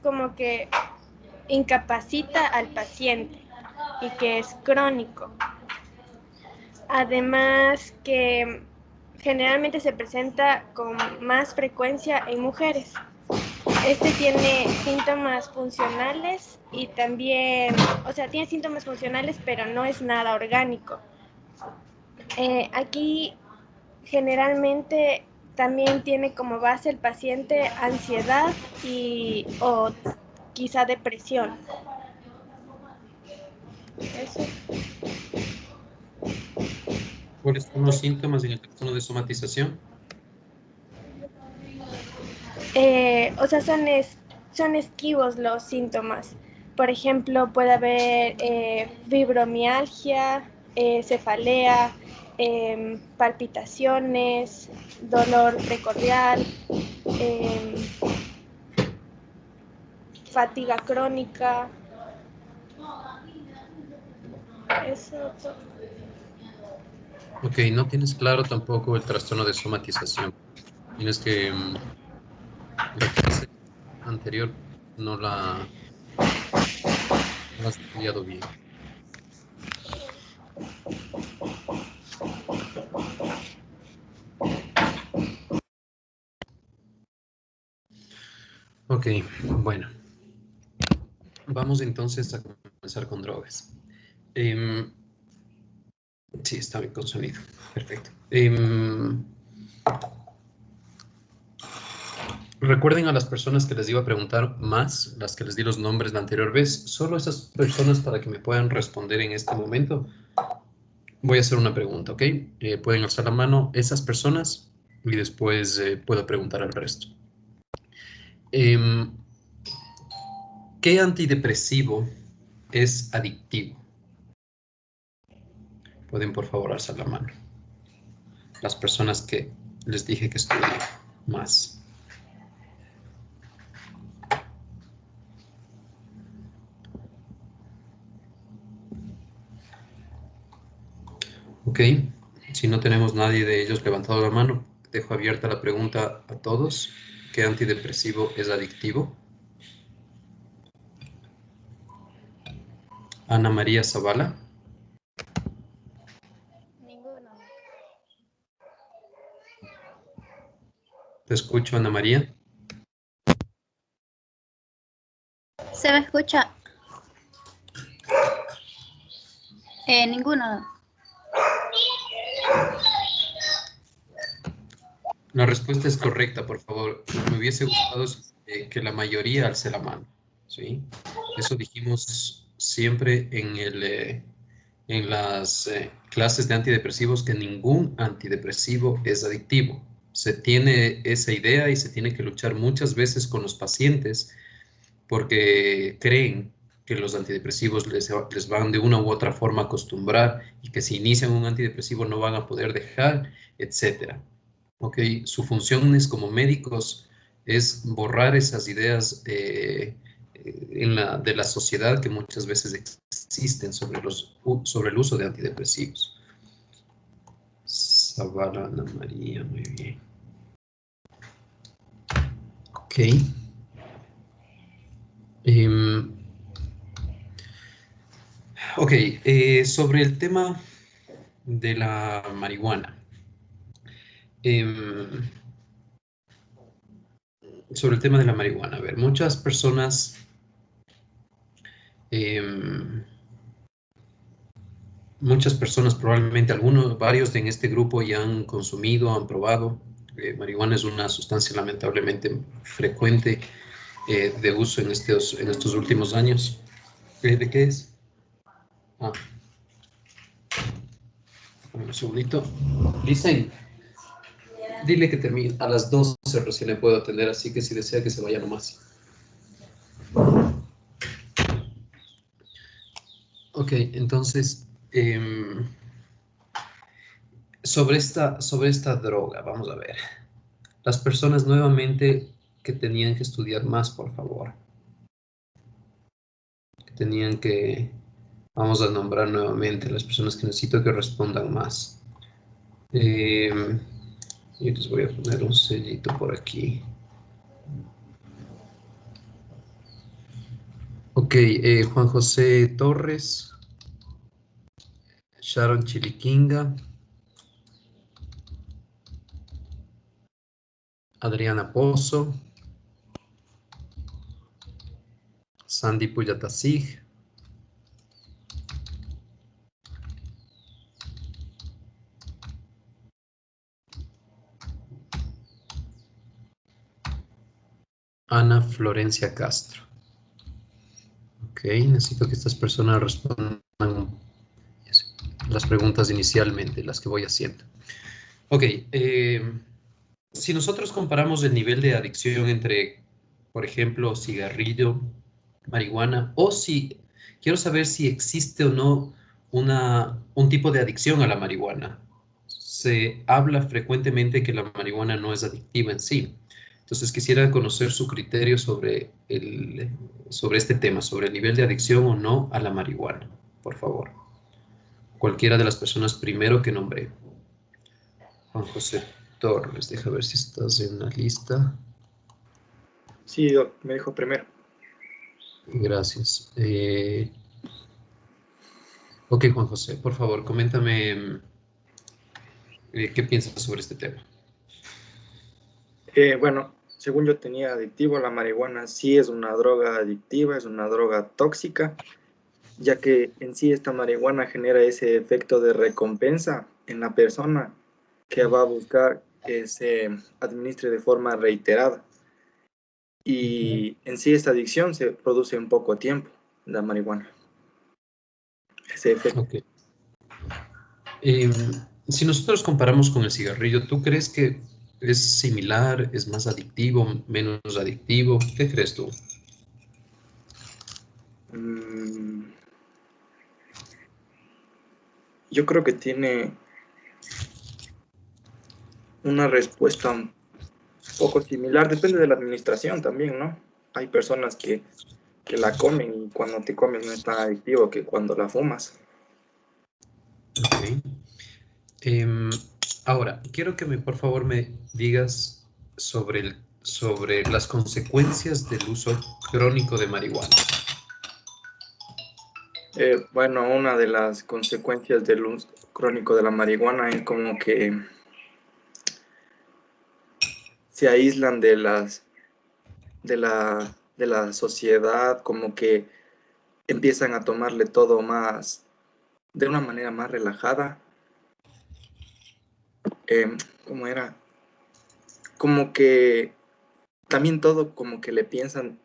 como que incapacita al paciente y que es crónico. Además que generalmente se presenta con más frecuencia en mujeres. Este tiene síntomas funcionales y también, o sea, tiene síntomas funcionales, pero no es nada orgánico. Aquí generalmente también tiene como base el paciente ansiedad o quizá depresión. Eso. ¿Cuáles son los síntomas en el trastorno de somatización? O sea, son esquivos los síntomas. Por ejemplo, puede haber fibromialgia, cefalea, palpitaciones, dolor precordial, eh, fatiga crónica. Eso. Ok, no tienes claro tampoco el trastorno de somatización. Tienes que la clase anterior no la, no la has estudiado bien. Ok, bueno. Vamos entonces a comenzar con drogas. Sí, está bien con sonido. Perfecto. Recuerden a las personas que les iba a preguntar más, las que les di los nombres la anterior vez, solo esas personas para que me puedan responder en este momento. Voy a hacer una pregunta, ¿ok? Pueden alzar la mano esas personas y después puedo preguntar al resto. ¿Qué antidepresivo es adictivo? Pueden por favor alzar la mano. Las personas que les dije que estudien más. Ok, si no tenemos nadie de ellos levantado la mano, dejo abierta la pregunta a todos. ¿Qué antidepresivo es adictivo? Ana María Zavala. Ninguno. Te escucho, Ana María. ¿Se me escucha? Ninguno. La respuesta es correcta, por favor. Me hubiese gustado que la mayoría alce la mano, ¿sí? Eso dijimos siempre en las clases de antidepresivos, que ningún antidepresivo es adictivo. Se tiene esa idea y se tiene que luchar muchas veces con los pacientes porque creen que los antidepresivos les van de una u otra forma a acostumbrar y que si inician un antidepresivo no van a poder dejar, etcétera. Ok, su función es como médicos es borrar esas ideas de la sociedad que muchas veces existen sobre el uso de antidepresivos. Zavala Ana María, muy bien. Ok. Ok, sobre el tema de la marihuana. Em, sobre el tema de la marihuana, a ver, muchas personas em, probablemente algunos, varios en este grupo ya han consumido, han probado. Marihuana es una sustancia lamentablemente frecuente de uso en estos últimos años. ¿De qué es? Ah, un segundito. Dicen, dile que termine a las 12 recién le puedo atender, así que si desea que se vaya nomás. Ok, entonces, sobre esta droga, vamos a ver. Las personas nuevamente que tenían que estudiar más, por favor. Que tenían que, vamos a nombrar nuevamente las personas que necesito que respondan más. Y les voy a poner un sellito por aquí. Ok, Juan José Torres, Sharon Chiliquinga, Adriana Pozo, Sandy Puyatasig, Ana Florencia Castro. Ok, necesito que estas personas respondan las preguntas inicialmente, las que voy haciendo. Ok, si nosotros comparamos el nivel de adicción entre, por ejemplo, cigarrillo, marihuana, o si quiero saber si existe o no un tipo de adicción a la marihuana. Se habla frecuentemente que la marihuana no es adictiva en sí. Entonces quisiera conocer su criterio sobre este tema, sobre el nivel de adicción o no a la marihuana, por favor. Cualquiera de las personas primero que nombré. Juan José Torres, deja ver si estás en la lista. Sí, Doc, me dijo primero. Gracias. Ok, Juan José, por favor, coméntame qué piensas sobre este tema. Bueno, según yo tenía adictivo, la marihuana sí es una droga adictiva, es una droga tóxica, ya que en sí esta marihuana genera ese efecto de recompensa en la persona que va a buscar que se administre de forma reiterada. Y en sí esta adicción se produce en poco tiempo, la marihuana, ese efecto. Ok. Em, si nosotros comparamos con el cigarrillo, ¿tú crees que es similar, es más adictivo, menos adictivo? ¿Qué crees tú? Mm, yo creo que tiene una respuesta un poco similar, depende de la administración también, ¿no? Hay personas que la comen y cuando te comes no es tan adictivo que cuando la fumas. Ok. Em, ahora, quiero que por favor me digas sobre las consecuencias del uso crónico de marihuana. Bueno, una de las consecuencias del uso crónico de la marihuana es como que se aíslan de la sociedad, como que empiezan a tomarle todo más, de una manera más relajada. ¿Cómo era? Como que también todo como que le piensan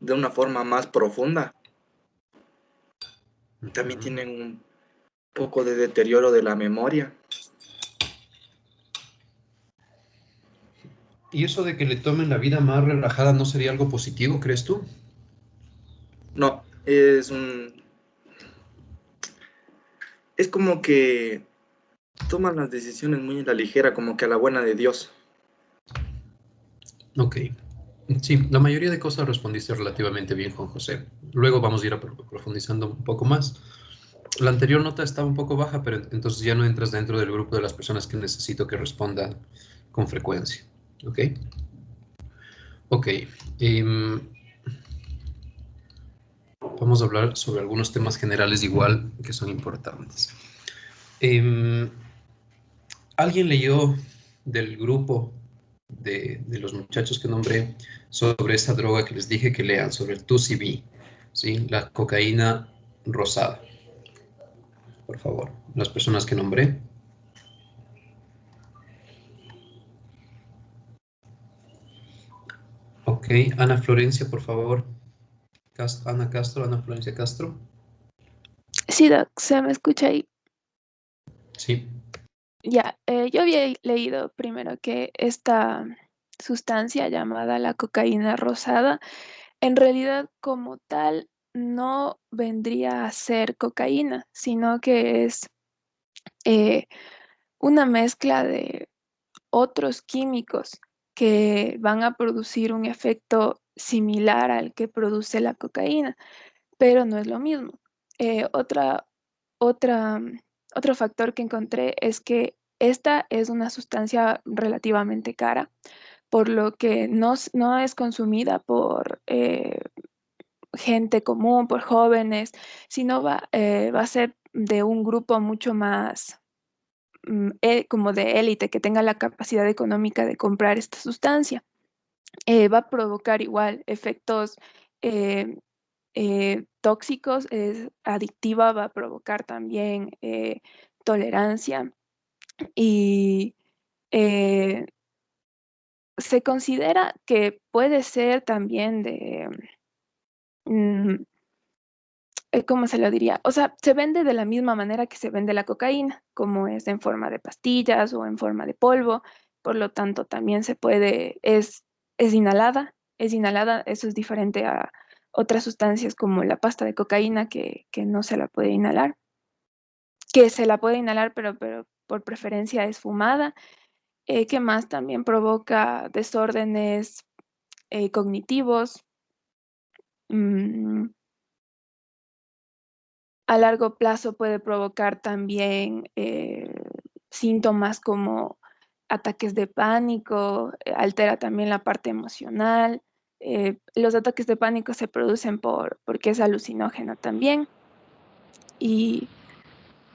de una forma más profunda. También Ujú. tienen un poco de deterioro de la memoria. ¿Y eso de que le tomen la vida más relajada no sería algo positivo, crees tú? No, es como que toman las decisiones muy a la ligera, como que a la buena de Dios. Ok. Sí, la mayoría de cosas respondiste relativamente bien, Juan José. Luego vamos a ir profundizando un poco más. La anterior nota estaba un poco baja, pero entonces ya no entras dentro del grupo de las personas que necesito que respondan con frecuencia. ¿Ok? Ok. em, vamos a hablar sobre algunos temas generales igual que son importantes. Em, ¿Alguien leyó del grupo de los muchachos que nombré sobre esa droga que les dije que lean, sobre el 2CB, ¿sí? La cocaína rosada? Por favor, las personas que nombré. Ok, Ana Florencia, por favor. Ana Castro, Ana Florencia Castro. Sí, Doc, se me escucha ahí. Sí. Ya, yo había leído primero que esta sustancia llamada la cocaína rosada, en realidad como tal no vendría a ser cocaína, sino que es eh, una mezcla de otros químicos que van a producir un efecto similar al que produce la cocaína, pero no es lo mismo. Otra, otro factor que encontré es que esta es una sustancia relativamente cara, por lo que no es consumida por gente común, por jóvenes, sino va a ser de un grupo mucho más como de élite, que tenga la capacidad económica de comprar esta sustancia. Va a provocar igual efectos eh, tóxicos, es adictiva, va a provocar también tolerancia y eh, se considera que puede ser también de, mm, ¿cómo se lo diría? O sea, se vende de la misma manera que se vende la cocaína, como es en forma de pastillas o en forma de polvo, por lo tanto también se puede, es inhalada, eso es diferente a otras sustancias como la pasta de cocaína que no se la puede inhalar, que se la puede inhalar pero por preferencia es fumada, que más también provoca desórdenes cognitivos. mm, A largo plazo puede provocar también síntomas como ataques de pánico, altera también la parte emocional. Los ataques de pánico se producen porque es alucinógeno también. Y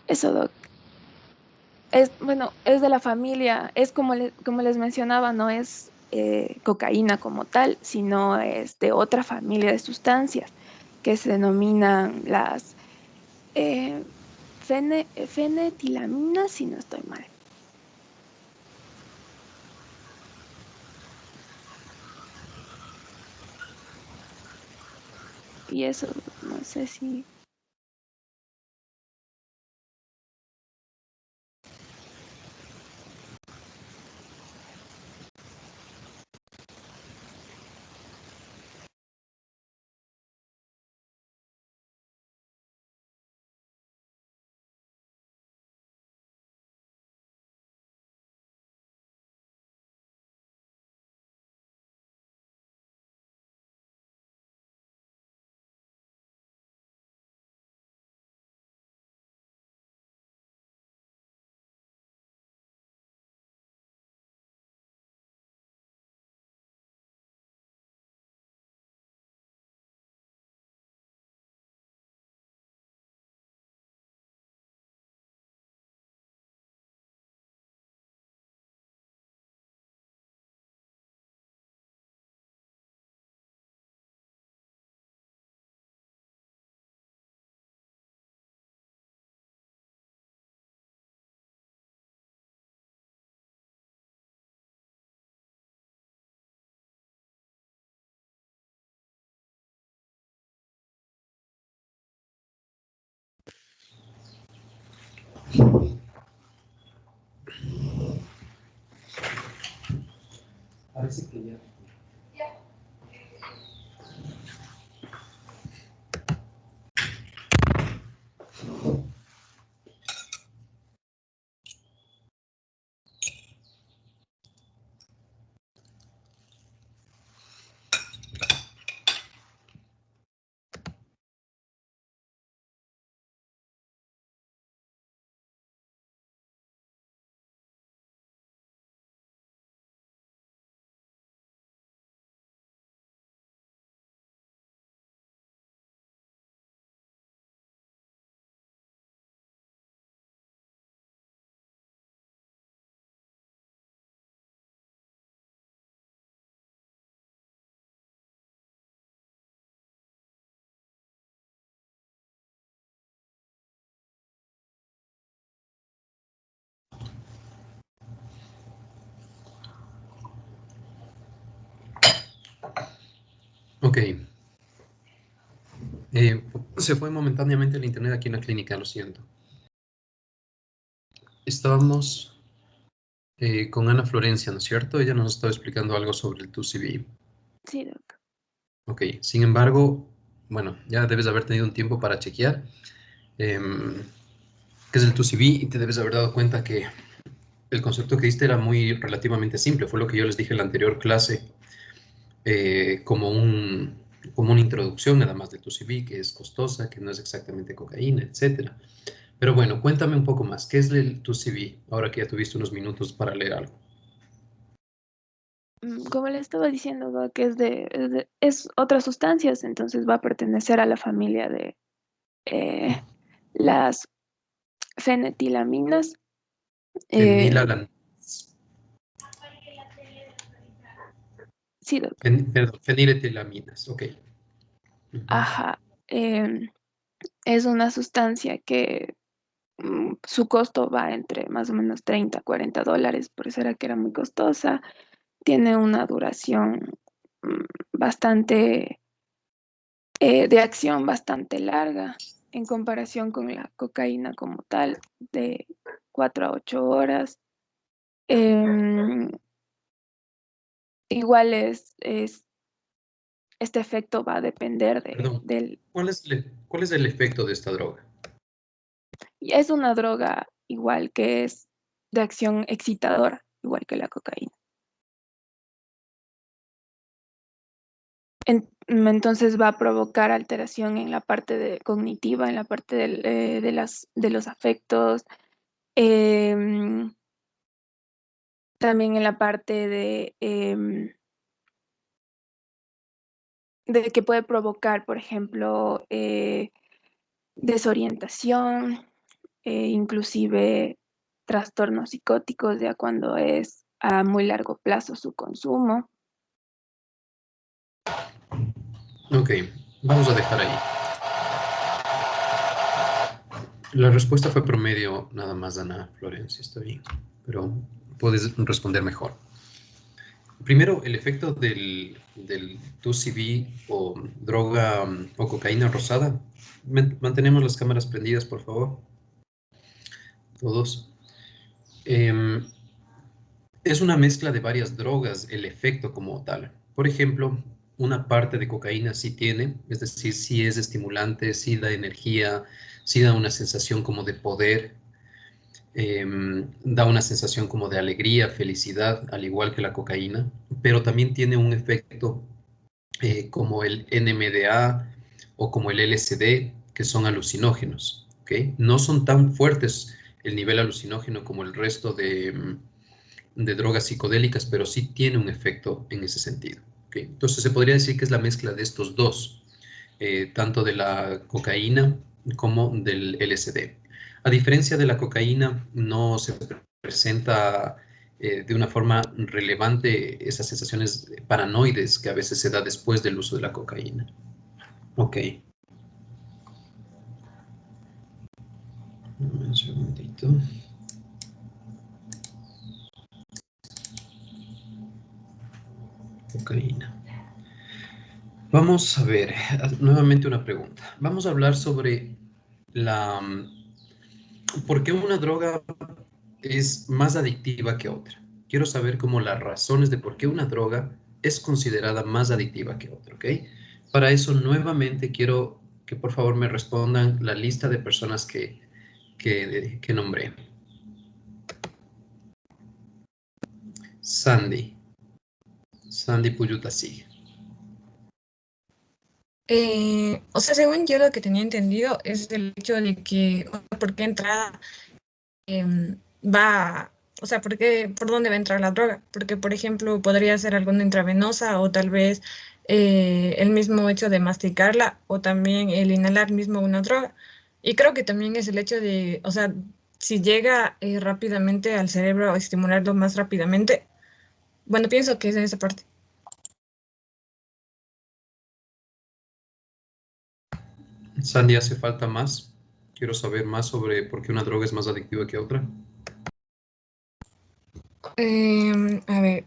eso, Doc. Bueno, es de la familia, es como les mencionaba, no es cocaína como tal, sino es de otra familia de sustancias que se denominan las eh, fenetilamina, si no estoy mal. Y eso, no sé si... Parece que ya. Ok. Se fue momentáneamente el internet aquí en la clínica, lo siento. Estábamos con Ana Florencia, ¿no es cierto? Ella nos estaba explicando algo sobre el 2CB. Sí, Doc. Ok, sin embargo, bueno, ya debes haber tenido un tiempo para chequear qué es el 2CB y te debes haber dado cuenta que el concepto que diste era muy relativamente simple. Fue lo que yo les dije en la anterior clase, como como una introducción nada más de 2CB, que es costosa, que no es exactamente cocaína, etcétera. Pero bueno, cuéntame un poco más. ¿Qué es el 2CB? Ahora que ya tuviste unos minutos para leer algo. como le estaba diciendo, ¿no? Que es otras sustancias, entonces va a pertenecer a la familia de las fenetilaminas. Fenilalan- Sí, doctor. Perdón, feniletilaminas, ok. Ujú. Ajá. Es una sustancia que su costo va entre más o menos 30 a 40 dólares, por eso era que era muy costosa. Tiene una duración bastante, de acción bastante larga en comparación con la cocaína como tal, de 4 a 8 horas. Em, igual este efecto va a depender Perdón, del... cuál es el efecto de esta droga? Y es una droga igual que es de acción excitadora, igual que la cocaína. Entonces va a provocar alteración en la parte cognitiva, en la parte de los afectos, em, también en la parte de que puede provocar, por ejemplo, desorientación, inclusive trastornos psicóticos ya cuando es a muy largo plazo su consumo. Ok, vamos a dejar ahí. La respuesta fue promedio nada más, Ana Florencia, está bien, pero puedes responder mejor. Primero, el efecto del 2CB o droga o cocaína rosada. Mantenemos las cámaras prendidas, por favor. Todos. Em, es una mezcla de varias drogas, el efecto como tal. Por ejemplo, una parte de cocaína sí tiene, es decir, sí es estimulante, sí da energía, sí da una sensación como de poder, da una sensación como de alegría, felicidad, al igual que la cocaína, pero también tiene un efecto como el NMDA o como el LSD, que son alucinógenos, ¿ok? No son tan fuertes el nivel alucinógeno como el resto de drogas psicodélicas, pero sí tiene un efecto en ese sentido, ¿ok? Entonces se podría decir que es la mezcla de estos dos, tanto de la cocaína como del LSD. A diferencia de la cocaína, no se presenta de una forma relevante esas sensaciones paranoides que a veces se da después del uso de la cocaína. Ok. Un segundito. Cocaína. Vamos a ver, nuevamente una pregunta. Vamos a hablar sobre la, por qué una droga es más adictiva que otra. Quiero saber como las razones de por qué una droga es considerada más adictiva que otra, ¿ok? Para eso, nuevamente quiero que por favor me respondan la lista de personas que nombré. Sandy. Sandy Puyutasig. O sea, según yo lo que tenía entendido es el hecho de que, o sea, por qué entrada va, o sea, por dónde va a entrar la droga. Porque, por ejemplo, podría ser alguna intravenosa o tal vez el mismo hecho de masticarla o también el inhalar mismo una droga. Y creo que también es el hecho de, o sea, si llega rápidamente al cerebro o estimularlo más rápidamente, bueno, pienso que es en esa parte. Sandy, ¿hace falta más? Quiero saber más sobre por qué una droga es más adictiva que otra. A ver.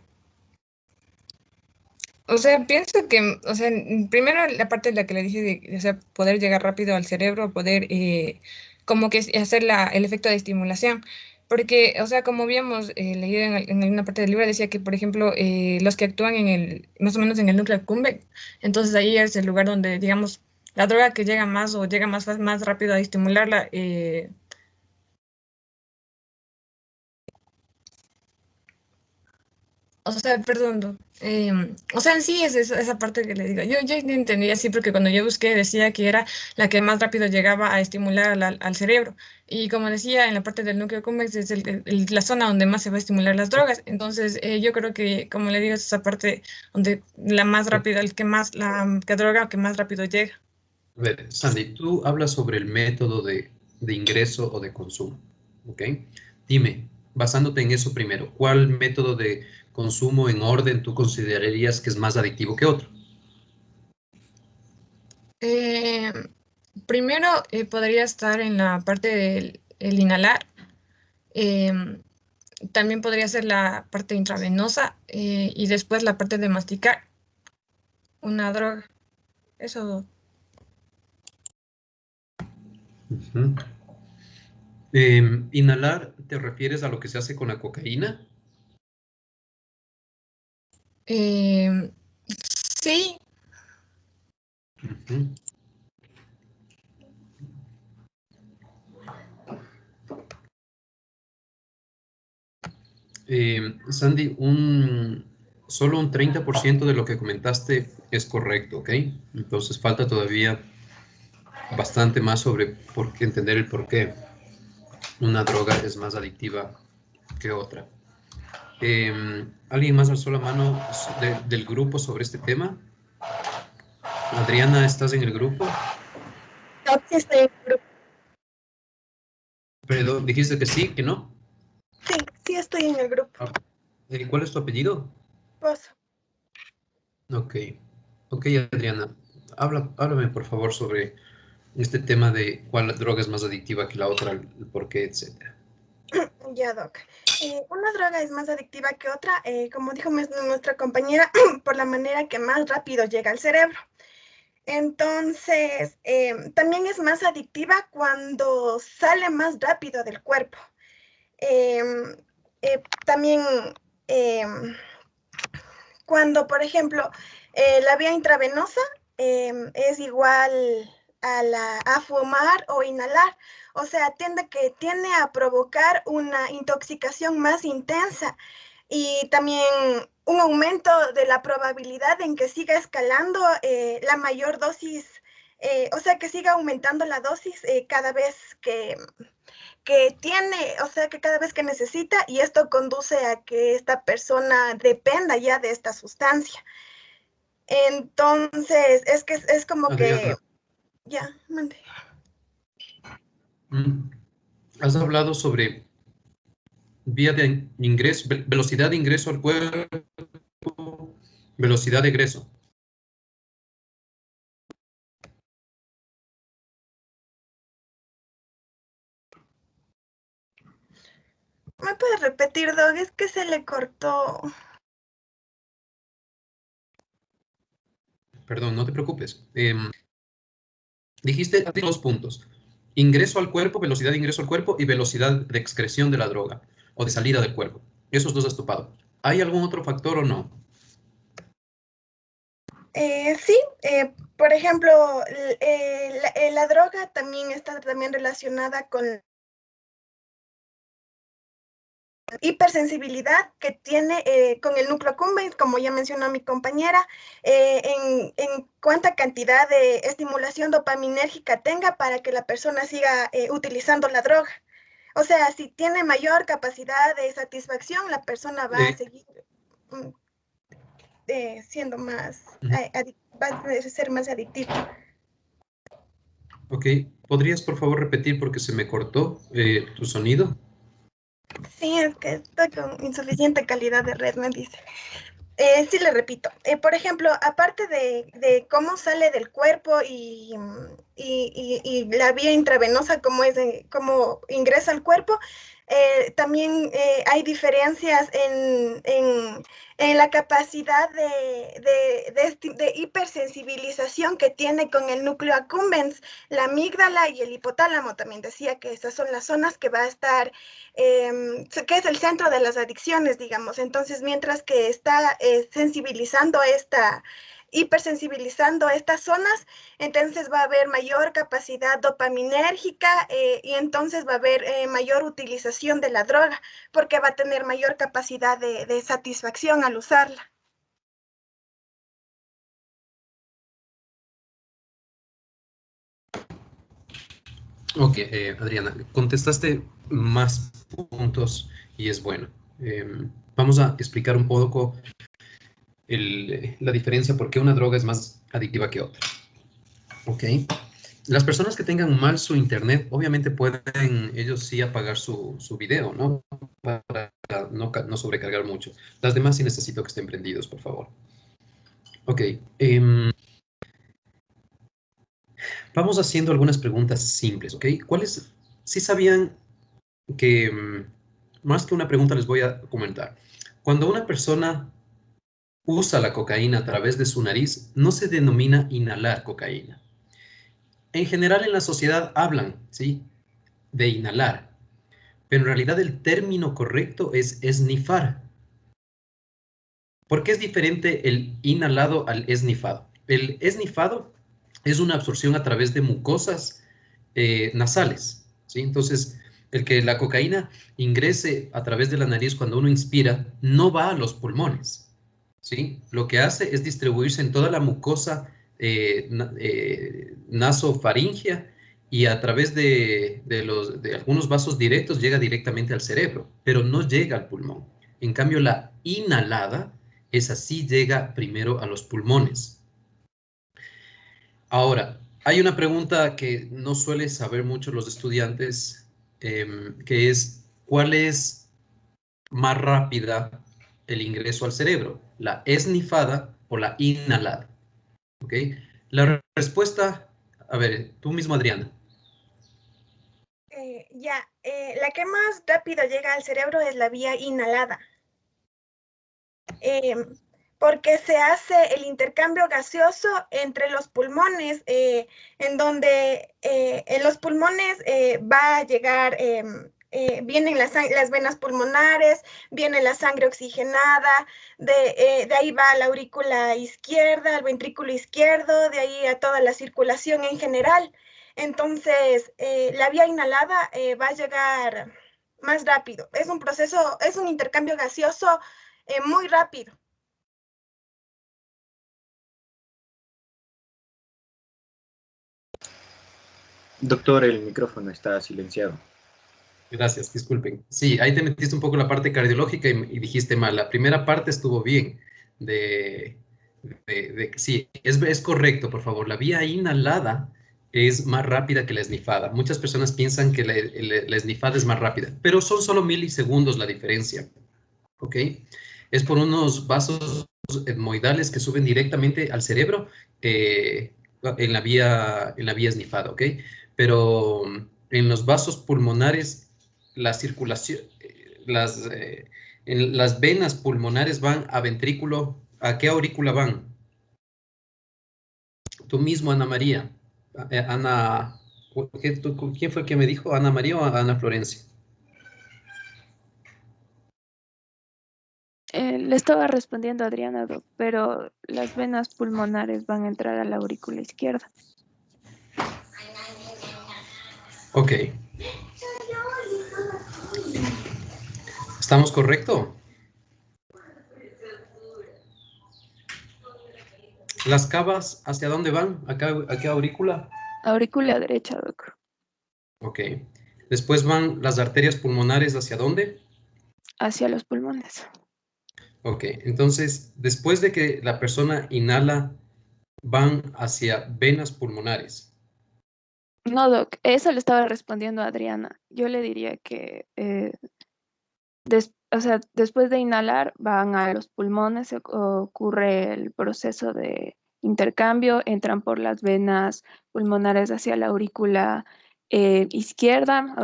O sea, pienso que, o sea, primero la parte de la que le dije de, o sea, poder llegar rápido al cerebro, poder como que hacer el efecto de estimulación. Porque, o sea, como habíamos leído en una parte del libro, decía que, por ejemplo, los que actúan más o menos en el núcleo accumbens, entonces ahí es el lugar donde, digamos, la droga que llega más o llega más rápido a estimularla, o sea, perdón, o sea, en sí es esa parte que le digo. Yo entendía así porque cuando yo busqué decía que era la que más rápido llegaba a estimular al cerebro. Y como decía, en la parte del núcleo accumbens es la zona donde más se va a estimular las drogas. Entonces, yo creo que, como le digo, es esa parte donde la más rápida, la droga que más rápido llega. A ver, Sandy, tú hablas sobre el método de ingreso o de consumo, ¿ok? Dime, basándote en eso primero, ¿cuál método de consumo en orden tú considerarías que es más adictivo que otro? Eh, Primero, podría estar en la parte del el inhalar. Em, También podría ser la parte intravenosa y después la parte de masticar una droga. Eso. Ujú. Inhalar, ¿te refieres a lo que se hace con la cocaína? em, sí, Ujú. Sandy, solo un 30% de lo que comentaste es correcto, ¿ok? Entonces falta todavía bastante más sobre entender el por qué una droga es más adictiva que otra. ¿Alguien más alzó la mano del grupo sobre este tema? Adriana, ¿estás en el grupo? No, sí estoy en el grupo. Pero dijiste que sí, que no. Sí, sí estoy en el grupo. Ah, ¿cuál es tu apellido? Pozo. Ok, ok, Adriana, háblame por favor sobre este tema de cuál droga es más adictiva que la otra, el por qué, etcétera. Ya, Doc. Una droga es más adictiva que otra, como dijo nuestra compañera, por la manera que más rápido llega al cerebro. Entonces, también es más adictiva cuando sale más rápido del cuerpo. Em, También cuando, por ejemplo, la vía intravenosa es igual a fumar o inhalar, o sea, tiende a provocar una intoxicación más intensa y también un aumento de la probabilidad en que siga escalando la mayor dosis, o sea, que siga aumentando la dosis cada vez que tiene, o sea, que cada vez que necesita, y esto conduce a que esta persona dependa ya de esta sustancia. Entonces, es que es como que, Adriana, ya, mande. mm, has hablado sobre vía de ingreso, velocidad de ingreso al cuerpo, velocidad de egreso. ¿Me puede repetir, Dog? Es que se le cortó. Perdón, no te preocupes. Dijiste 2 puntos. Ingreso al cuerpo, velocidad de ingreso al cuerpo y velocidad de excreción de la droga o de salida del cuerpo. Esos dos has topado. ¿Hay algún otro factor o no? Sí, por ejemplo, la droga también está también relacionada con hipersensibilidad que tiene con el núcleo accumbens, como ya mencionó mi compañera, en cuánta cantidad de estimulación dopaminérgica tenga para que la persona siga utilizando la droga. O sea, si tiene mayor capacidad de satisfacción, la persona va a seguir mm, siendo más, va a ser más adictiva. Ok, ¿podrías por favor repetir porque se me cortó tu sonido? Sí, es que estoy con insuficiente calidad de red, me dice. Sí, le repito. Por ejemplo, aparte de cómo sale del cuerpo y la vía intravenosa, cómo ingresa al cuerpo, también hay diferencias en la capacidad de hipersensibilización que tiene con el núcleo accumbens, la amígdala y el hipotálamo. También decía que esas son las zonas que va a estar que es el centro de las adicciones, digamos. Entonces, mientras que está sensibilizando hipersensibilizando estas zonas, entonces va a haber mayor capacidad dopaminérgica y entonces va a haber mayor utilización de la droga, porque va a tener mayor capacidad de satisfacción al usarla. Ok, Adriana, contestaste más puntos y es bueno. Vamos a explicar un poco la diferencia, por qué una droga es más adictiva que otra. Ok. Las personas que tengan mal su internet, obviamente pueden ellos sí apagar su video, ¿no? Para no sobrecargar mucho. Las demás sí necesito que estén prendidos, por favor. Ok. Vamos haciendo algunas preguntas simples, ¿ok? ¿Cuáles? Sí sabían que, más que una pregunta les voy a comentar. Cuando una persona usa la cocaína a través de su nariz, no se denomina inhalar cocaína. En general en la sociedad hablan, ¿sí?, de inhalar, pero en realidad el término correcto es esnifar. ¿Por qué es diferente el inhalado al esnifado? El esnifado es una absorción a través de mucosas nasales, ¿sí? Entonces, el que la cocaína ingrese a través de la nariz cuando uno inspira no va a los pulmones, ¿sí? Lo que hace es distribuirse en toda la mucosa nasofaringea y a través de algunos vasos directos llega directamente al cerebro, pero no llega al pulmón. En cambio, la inhalada, esa sí llega primero a los pulmones. Ahora, hay una pregunta que no suele saber mucho los estudiantes, que es, ¿cuál es más rápida el ingreso al cerebro? ¿La esnifada o la inhalada? ¿Ok? La respuesta, a ver, tú mismo, Adriana. La que más rápido llega al cerebro es la vía inhalada. Porque se hace el intercambio gaseoso entre los pulmones, en donde en los pulmones va a llegar, vienen las venas pulmonares, viene la sangre oxigenada, de ahí va a la aurícula izquierda, al ventrículo izquierdo, de ahí a toda la circulación en general. Entonces, la vía inhalada va a llegar más rápido. Es un proceso, es un intercambio gaseoso muy rápido. Doctor, el micrófono está silenciado. Gracias, disculpen. Sí, ahí te metiste un poco la parte cardiológica y dijiste mal. La primera parte estuvo bien. Sí, es correcto, por favor. La vía inhalada es más rápida que la esnifada. Muchas personas piensan que la esnifada es más rápida, pero son solo milisegundos la diferencia. ¿Ok? Es por unos vasos etmoidales que suben directamente al cerebro en la vía esnifada, ¿ok? Pero en los vasos pulmonares, la circulación, las venas pulmonares van a ventrículo. ¿A qué aurícula van? Tú mismo, Ana María. ¿Quién fue el que me dijo? ¿Ana María o Ana Florencia? Le estaba respondiendo a Adriana, Doc, pero las venas pulmonares van a entrar a la aurícula izquierda. Ok. ¿Estamos correcto? ¿Las cavas hacia dónde van? ¿A qué aurícula? Aurícula derecha, Doc. Ok. Después van las arterias pulmonares ¿hacia dónde? Hacia los pulmones. Ok. Entonces, después de que la persona inhala, van hacia venas pulmonares. No, Doc, eso le estaba respondiendo a Adriana. Yo le diría que después de inhalar van a los pulmones, ocurre el proceso de intercambio, entran por las venas pulmonares hacia la aurícula izquierda,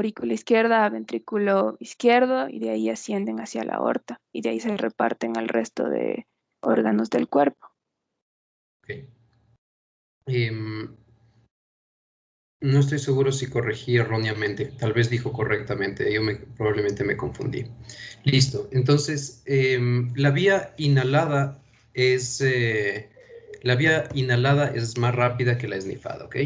ventrículo izquierdo, y de ahí ascienden hacia la aorta, y de ahí se reparten al resto de órganos del cuerpo. Ok. No estoy seguro si corregí erróneamente, tal vez dijo correctamente, probablemente me confundí. Listo, entonces la vía inhalada es La vía inhalada es más rápida que la esnifada, ¿ok?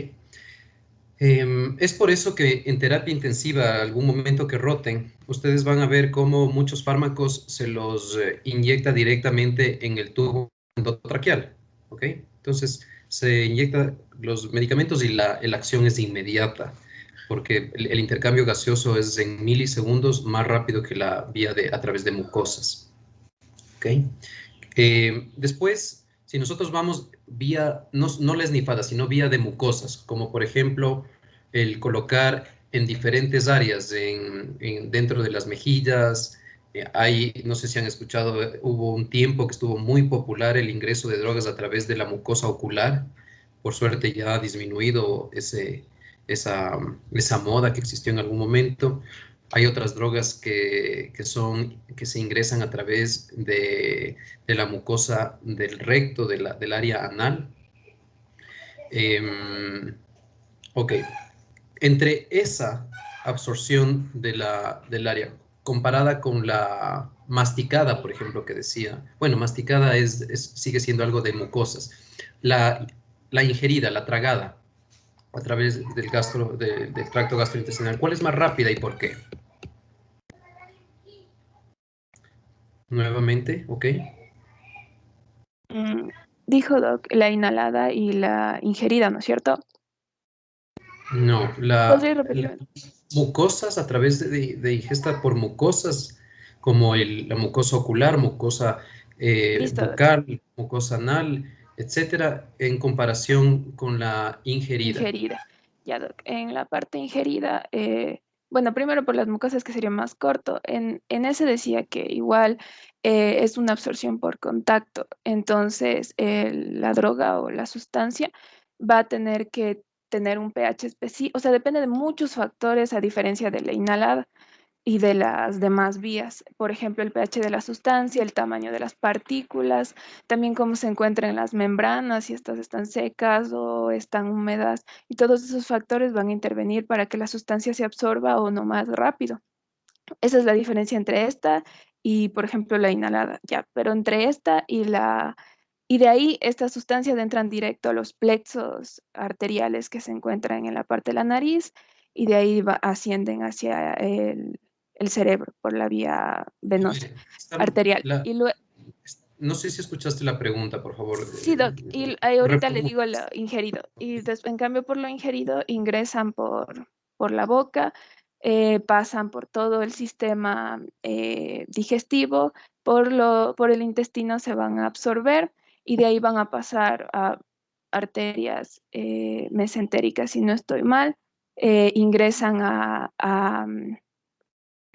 Es por eso que en terapia intensiva, algún momento que roten, ustedes van a ver cómo muchos fármacos se los inyecta directamente en el tubo endotraqueal, ¿ok? Entonces, se inyecta los medicamentos y la acción es inmediata, porque el intercambio gaseoso es en milisegundos más rápido que la vía a través de mucosas, ¿ok? Después, si nosotros vamos vía, no la esnifada, sino vía de mucosas, como por ejemplo el colocar en diferentes áreas, dentro de las mejillas, no sé si han escuchado, hubo un tiempo que estuvo muy popular el ingreso de drogas a través de la mucosa ocular. Por suerte ya ha disminuido esa moda que existió en algún momento. Hay otras drogas que se ingresan a través de la mucosa del recto, del área anal. Ok, entre esa absorción del área comparada con la masticada, por ejemplo, que decía, bueno, masticada sigue siendo algo de mucosas, la ingerida, la tragada a través del tracto gastrointestinal, ¿cuál es más rápida y por qué? Nuevamente, ok. Dijo Doc, la inhalada y la ingerida, ¿no es cierto? No, ¿Podría repetirlo? mucosas a través de ingesta por mucosas, como la mucosa ocular, mucosa Listo, Doc. bucal, mucosa anal, etcétera, en comparación con la ingerida. Ingerida. Ya, Doc. En la parte ingerida, bueno, primero por las mucosas que sería más corto. En ese decía que igual es una absorción por contacto. Entonces, la droga o la sustancia va a tener que tener un pH específico, o sea, depende de muchos factores a diferencia de la inhalada y de las demás vías. Por ejemplo, el pH de la sustancia, el tamaño de las partículas, también cómo se encuentran las membranas, si estas están secas o están húmedas, y todos esos factores van a intervenir para que la sustancia se absorba o no más rápido. Esa es la diferencia entre esta y, por ejemplo, la inhalada, ya, pero entre esta y la... Y de ahí estas sustancias entran directo a los plexos arteriales que se encuentran en la parte de la nariz y de ahí ascienden hacia el cerebro por la vía venosa, arterial. Y luego, No sé si escuchaste la pregunta, por favor. sí, Doc, y ahorita le digo lo ingerido. Y en cambio por lo ingerido ingresan por la boca, pasan por todo el sistema digestivo, por el intestino se van a absorber y de ahí van a pasar a arterias mesentéricas, si no estoy mal, ingresan a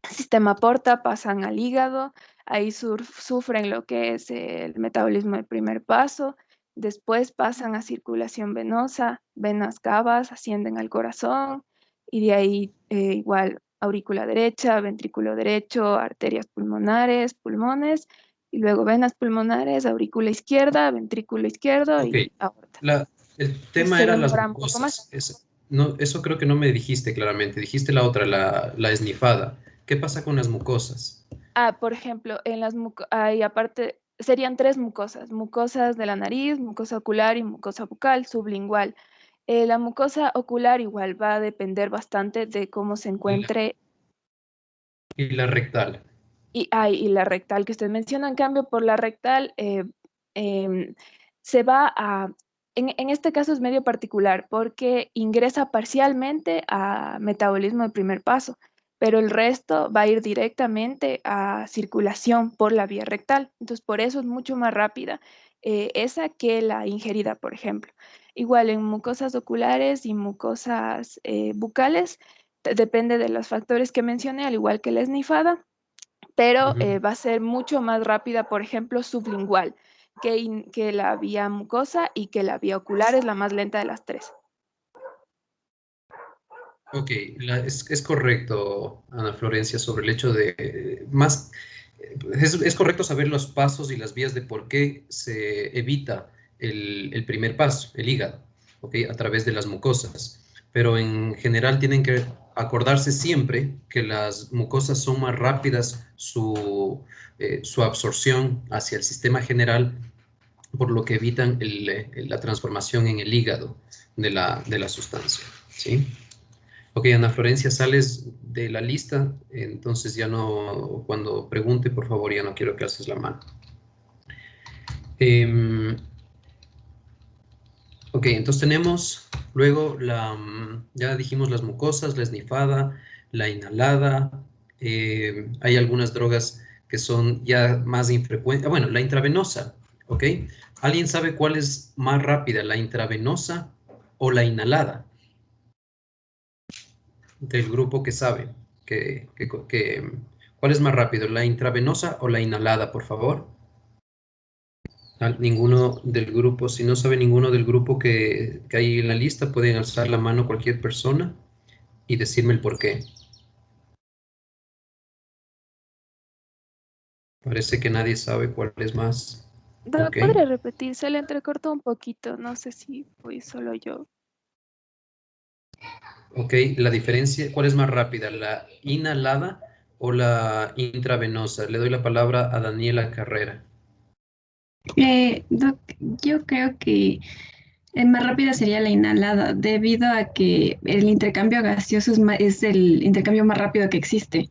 sistema porta, pasan al hígado, ahí sufren lo que es el metabolismo del primer paso, después pasan a circulación venosa, venas cavas, ascienden al corazón y de ahí igual aurícula derecha, ventrículo derecho, arterias pulmonares, pulmones y luego venas pulmonares, aurícula izquierda, ventrículo izquierdo y aorta. El tema era las mucosas. Eso creo que no me dijiste claramente. Dijiste la otra, la esnifada. ¿Qué pasa con las mucosas? Por ejemplo, en las hay aparte, serían tres mucosas, mucosas de la nariz, mucosa ocular y mucosa bucal, sublingual. La mucosa ocular igual va a depender bastante de cómo se encuentre. Y la rectal. Y la rectal que usted menciona, en cambio, por la rectal se va a, en este caso es medio particular porque ingresa parcialmente a metabolismo de primer paso, pero el resto va a ir directamente a circulación por la vía rectal. Entonces, por eso es mucho más rápida esa que la ingerida, por ejemplo. Igual en mucosas oculares y mucosas bucales, depende de los factores que mencioné, al igual que la esnifada, pero va a ser mucho más rápida, por ejemplo, sublingual, que la vía mucosa y que la vía ocular es la más lenta de las tres. Ok, es correcto, Ana Florencia, sobre el hecho de es correcto saber los pasos y las vías de por qué se evita el primer paso, el hígado, ¿okay? A través de las mucosas. Pero en general tienen que acordarse siempre que las mucosas son más rápidas su absorción hacia el sistema general por lo que evitan la transformación en el hígado de la sustancia, ¿sí? Ok, Ana Florencia, sales de la lista, entonces ya no, cuando pregunte, por favor, ya no quiero que alces la mano. Ok, entonces tenemos luego ya dijimos las mucosas, la esnifada, la inhalada. Hay algunas drogas que son ya más infrecuentes. Bueno, la intravenosa, ¿ok? ¿Alguien sabe cuál es más rápida, la intravenosa o la inhalada? Del grupo que sabe, ¿cuál es más rápido, la intravenosa o la inhalada, por favor? Ninguno del grupo, si no sabe ninguno del grupo que hay en la lista, pueden alzar la mano cualquier persona y decirme el por qué. Parece que nadie sabe cuál es más. Ok. ¿Podría repetir? Se le entrecortó un poquito. No sé si fui solo yo. Ok, la diferencia, ¿cuál es más rápida, la inhalada o la intravenosa? Le doy la palabra a Daniela Carrera. Doc, yo creo que más rápida sería la inhalada, debido a que el intercambio gaseoso es el intercambio más rápido que existe.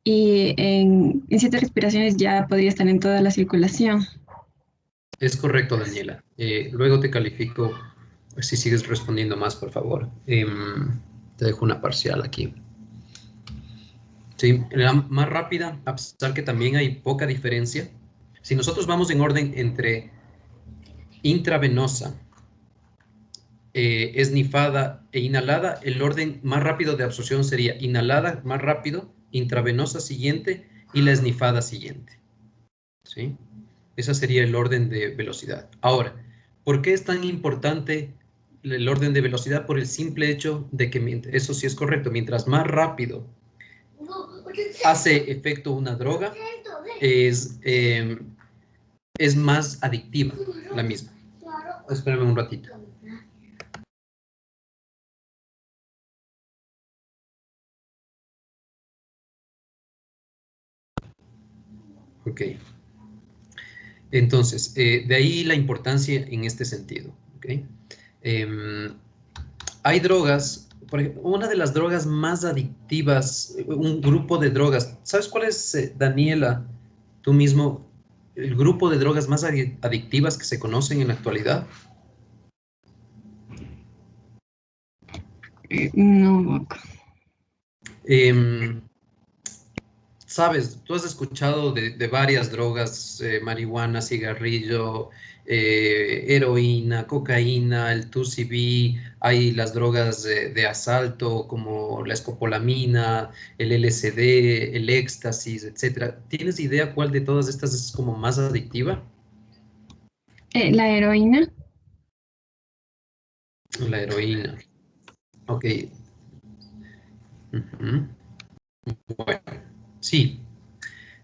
Y en 7 respiraciones ya podría estar en toda la circulación. Es correcto, Daniela. Luego te califico si sigues respondiendo más, por favor. Te dejo una parcial aquí. Sí, la más rápida, a pesar que también hay poca diferencia. Si nosotros vamos en orden entre intravenosa, esnifada e inhalada, el orden más rápido de absorción sería inhalada más rápido, intravenosa siguiente y la esnifada siguiente. ¿Sí? Ese sería el orden de velocidad. Ahora, ¿por qué es tan importante el orden de velocidad? Por el simple hecho de que, eso sí es correcto, mientras más rápido hace efecto una droga, es más adictiva la misma. Espérame un ratito. Ok. Entonces, de ahí la importancia en este sentido. ¿Okay? Hay drogas, por ejemplo, una de las drogas más adictivas, un grupo de drogas. ¿Sabes cuál es, Daniela, tú mismo, el grupo de drogas más adictivas que se conocen en la actualidad? No, Doc. Sabes, tú has escuchado de varias drogas, marihuana, cigarrillo, heroína, cocaína, el 2CB, hay las drogas de asalto como la escopolamina, el LSD, el éxtasis, etcétera. ¿Tienes idea cuál de todas estas es como más adictiva? La heroína. La heroína. Ok. Ujú. Bueno, sí.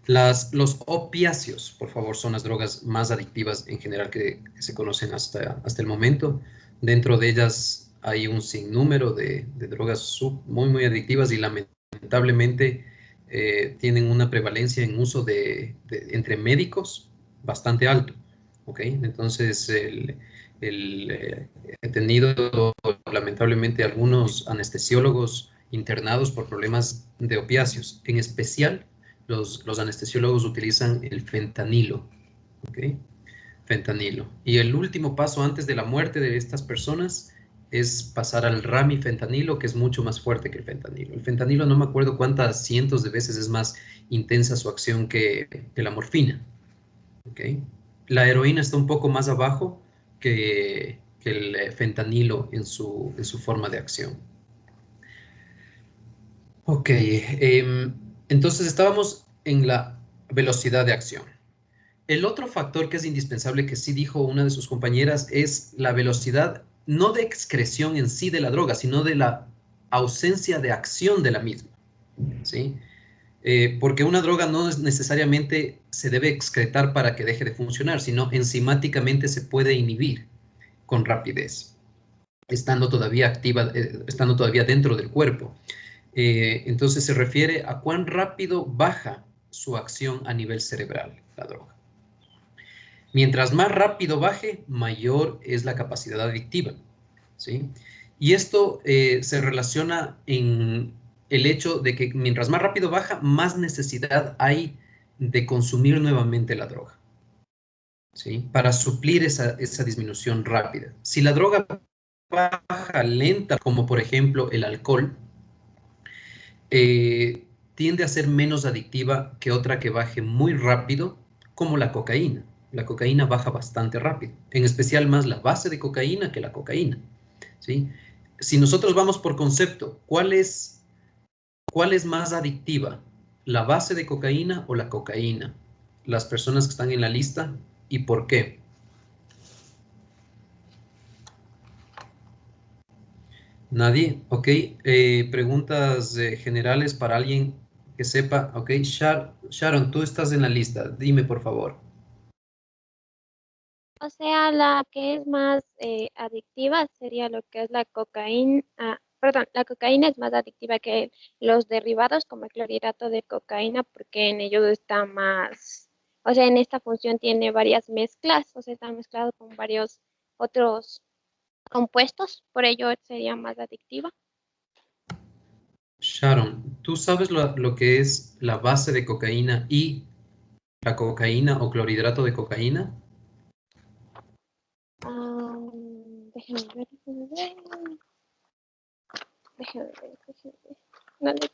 Los opiáceos, por favor, son las drogas más adictivas en general que se conocen hasta el momento. Dentro de ellas hay un sinnúmero de drogas muy, muy adictivas y lamentablemente tienen una prevalencia en uso entre médicos bastante alto. ¿Ok? Entonces, he tenido lamentablemente algunos anestesiólogos internados por problemas de opiáceos, en especial los anestesiólogos utilizan el fentanilo, ¿ok? Fentanilo. Y el último paso antes de la muerte de estas personas es pasar al ramifentanilo, que es mucho más fuerte que el fentanilo. El fentanilo no me acuerdo cuántas cientos de veces es más intensa su acción que la morfina, ¿ok? La heroína está un poco más abajo que el fentanilo en su forma de acción. Ok, entonces estábamos en la velocidad de acción. El otro factor que es indispensable, que sí dijo una de sus compañeras, es la velocidad, no de excreción en sí de la droga, sino de la ausencia de acción de la misma, ¿sí? Porque una droga no necesariamente se debe excretar para que deje de funcionar, sino enzimáticamente se puede inhibir con rapidez, estando todavía activa, estando todavía dentro del cuerpo. Entonces se refiere a cuán rápido baja su acción a nivel cerebral, la droga. Mientras más rápido baje, mayor es la capacidad adictiva, ¿sí? Y esto se relaciona en el hecho de que mientras más rápido baja, más necesidad hay de consumir nuevamente la droga, ¿sí? Para suplir esa disminución rápida. Si la droga baja lenta, como por ejemplo el alcohol, tiende a ser menos adictiva que otra que baje muy rápido, como la cocaína. La cocaína baja bastante rápido, en especial más la base de cocaína que la cocaína, ¿sí? Si nosotros vamos por concepto, ¿cuál es más adictiva? ¿La base de cocaína o la cocaína? Las personas que están en la lista, ¿y por qué? Nadie, ok. Preguntas generales para alguien que sepa, ok. Sharon, tú estás en la lista, dime por favor. O sea, la que es más adictiva sería lo que es la cocaína. Perdón, la cocaína es más adictiva que los derivados como el clorhidrato de cocaína porque en ellos está más, o sea, en esta función tiene varias mezclas, o sea, está mezclado con varios otros compuestos, por ello sería más adictiva. Sharon, ¿tú sabes lo que es la base de cocaína y la cocaína o clorhidrato de cocaína? Déjame ver. Déjame ver. No le-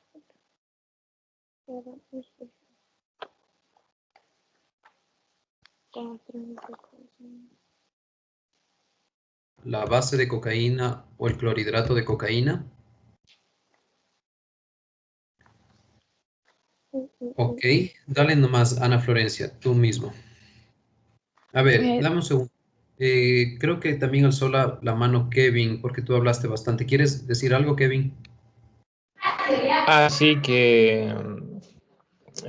La base de cocaína o el clorhidrato de cocaína. Ok, dale nomás, Ana Florencia, tú mismo. A ver, dame un segundo. Creo que también alzó la mano Kevin, porque tú hablaste bastante. ¿Quieres decir algo, Kevin? Así que,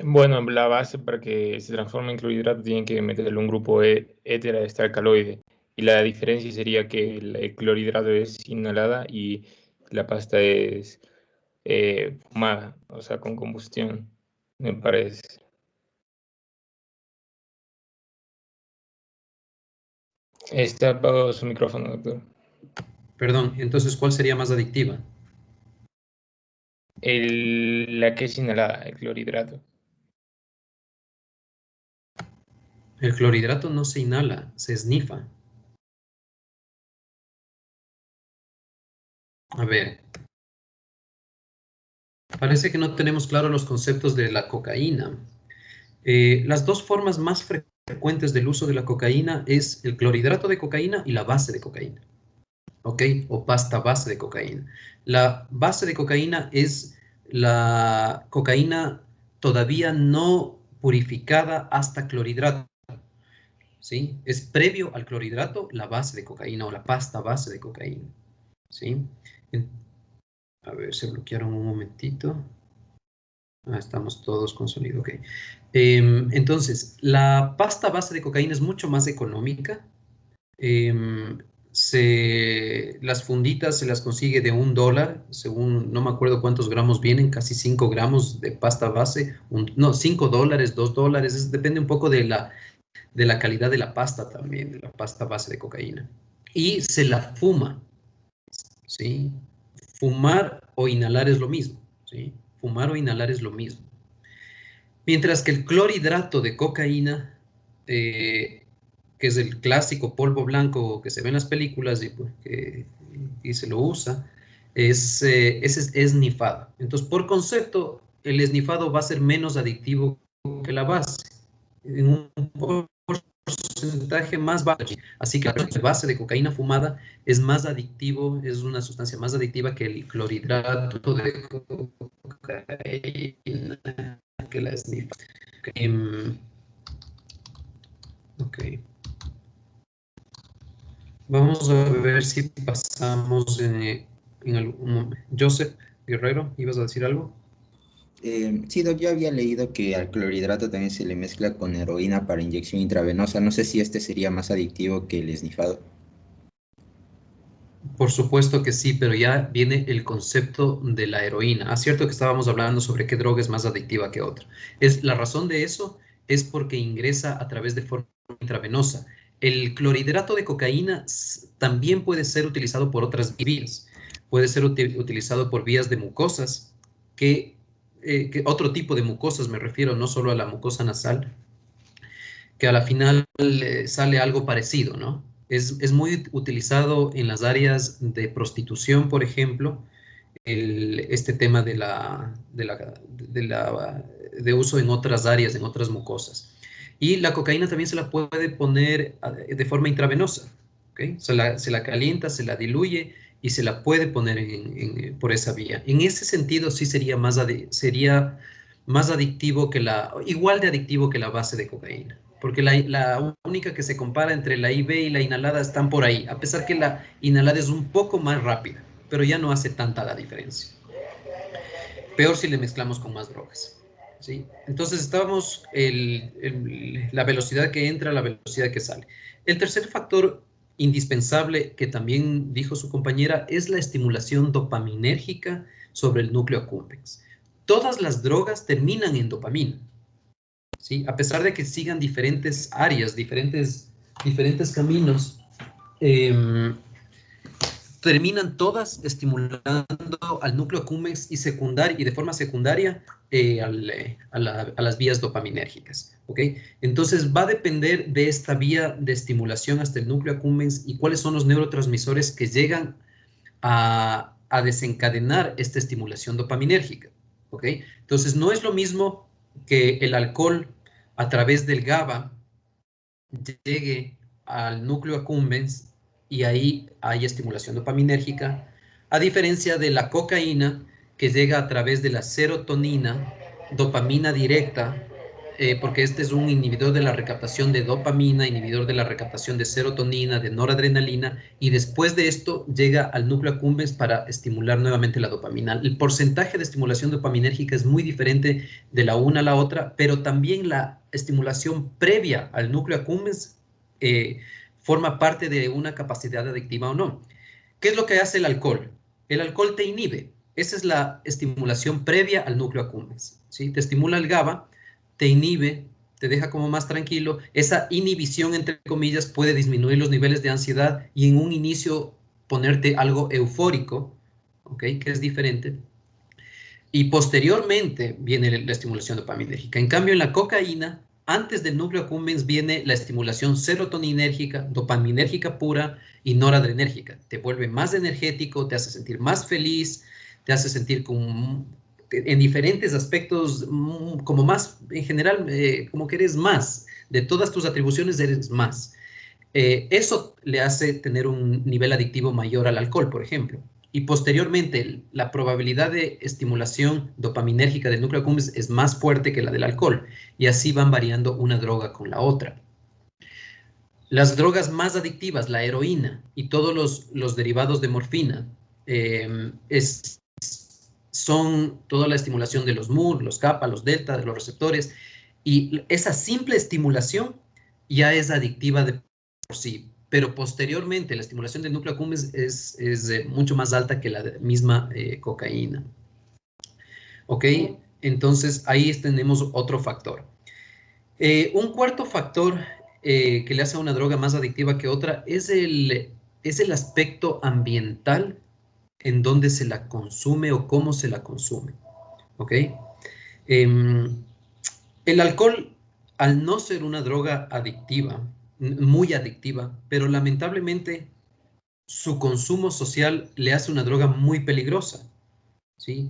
bueno, la base para que se transforme en clorhidrato tienen que meterle un grupo éter a este alcaloide. Y la diferencia sería que el clorhidrato es inhalada y la pasta es fumada, o sea, con combustión, me parece. Está apagado su micrófono, doctor. Perdón, entonces, ¿cuál sería más adictiva? La que es inhalada, el clorhidrato. El clorhidrato no se inhala, se esnifa. A ver. Parece que no tenemos claros los conceptos de la cocaína. Las dos formas más frecuentes del uso de la cocaína es el clorhidrato de cocaína y la base de cocaína. ¿Ok? O pasta base de cocaína. La base de cocaína es la cocaína todavía no purificada hasta clorhidrato. ¿Sí? Es previo al clorhidrato la base de cocaína o la pasta base de cocaína. ¿Sí? A ver, se bloquearon un momentito. Estamos todos con sonido, ok. Entonces, la pasta base de cocaína es mucho más económica. Las funditas se las consigue de $1, según, no me acuerdo cuántos gramos vienen, casi 5 gramos de pasta base. No, $5, $2, depende un poco de la calidad de la pasta también, de la pasta base de cocaína. Y se la fuma, ¿sí? Fumar o inhalar es lo mismo, ¿sí? Fumar o inhalar es lo mismo. Mientras que el clorhidrato de cocaína, que es el clásico polvo blanco que se ve en las películas y se lo usa, ese es esnifado. Entonces, por concepto, el esnifado va a ser menos adictivo que la base, en un porcentaje más bajo. Así que la base de cocaína fumada es más adictivo, es una sustancia más adictiva que el clorhidrato de cocaína que la sniff. Ok. Vamos a ver si pasamos en algún momento. Joseph Guerrero, ¿ibas a decir algo? Sí, Doc, yo había leído que al clorhidrato también se le mezcla con heroína para inyección intravenosa. No sé si este sería más adictivo que el esnifado. Por supuesto que sí, pero ya viene el concepto de la heroína. Es cierto que estábamos hablando sobre qué droga es más adictiva que otra. La razón de eso es porque ingresa a través de forma intravenosa. El clorhidrato de cocaína también puede ser utilizado por otras vías. Puede ser utilizado por vías de mucosas, que otro tipo de mucosas me refiero, no solo a la mucosa nasal, que a la final sale algo parecido, ¿no? Es muy utilizado en las áreas de prostitución, por ejemplo, este tema de uso en otras áreas, en otras mucosas. Y la cocaína también se la puede poner de forma intravenosa, ¿okay? Se la calienta, se la diluye y se la puede poner por esa vía. En ese sentido sí sería más adictivo igual de adictivo que la base de cocaína, porque la única que se compara entre la IV y la inhalada están por ahí, a pesar que la inhalada es un poco más rápida, pero ya no hace tanta la diferencia. Peor si le mezclamos con más drogas, ¿sí? Entonces estábamos la velocidad que entra, la velocidad que sale. El tercer factor indispensable que también dijo su compañera es la estimulación dopaminérgica sobre el núcleo accumbens. Todas las drogas terminan en dopamina, ¿sí? A pesar de que sigan diferentes áreas, diferentes caminos, terminan todas estimulando al núcleo accumbens y de forma secundaria a las vías dopaminérgicas, ¿ok? Entonces va a depender de esta vía de estimulación hasta el núcleo accumbens y cuáles son los neurotransmisores que llegan a desencadenar esta estimulación dopaminérgica, ¿ok? Entonces no es lo mismo que el alcohol a través del GABA llegue al núcleo accumbens y ahí hay estimulación dopaminérgica, a diferencia de la cocaína que llega a través de la serotonina, dopamina directa, porque este es un inhibidor de la recaptación de dopamina, inhibidor de la recaptación de serotonina, de noradrenalina, y después de esto llega al núcleo accumbens para estimular nuevamente la dopamina. El porcentaje de estimulación dopaminérgica es muy diferente de la una a la otra, pero también la estimulación previa al núcleo accumbens forma parte de una capacidad adictiva o no. ¿Qué es lo que hace el alcohol? El alcohol te inhibe. Esa es la estimulación previa al núcleo accumbens, ¿sí? Te estimula el GABA, te inhibe, te deja como más tranquilo. Esa inhibición, entre comillas, puede disminuir los niveles de ansiedad y en un inicio ponerte algo eufórico, ¿ok? Que es diferente. Y posteriormente viene la estimulación dopaminérgica. En cambio, en la cocaína, antes del núcleo accumbens viene la estimulación serotoninérgica, dopaminérgica pura y noradrenérgica. Te vuelve más energético, te hace sentir más feliz, te hace sentir en diferentes aspectos, como más, en general, como que eres más. De todas tus atribuciones eres más. Eso le hace tener un nivel adictivo mayor al alcohol, por ejemplo. Y posteriormente, la probabilidad de estimulación dopaminérgica del núcleo accumbens es más fuerte que la del alcohol. Y así van variando una droga con la otra. Las drogas más adictivas, la heroína y todos los derivados de morfina, son toda la estimulación de los MUR, los kappa, los delta, de los receptores. Y esa simple estimulación ya es adictiva de por sí. Pero posteriormente la estimulación del núcleo accumbens es mucho más alta que la misma cocaína. ¿Ok? Entonces ahí tenemos otro factor. Un cuarto factor que le hace a una droga más adictiva que otra es el aspecto ambiental en donde se la consume o cómo se la consume. ¿Ok? El alcohol, al no ser una droga adictiva, muy adictiva, pero lamentablemente su consumo social le hace una droga muy peligrosa, ¿sí?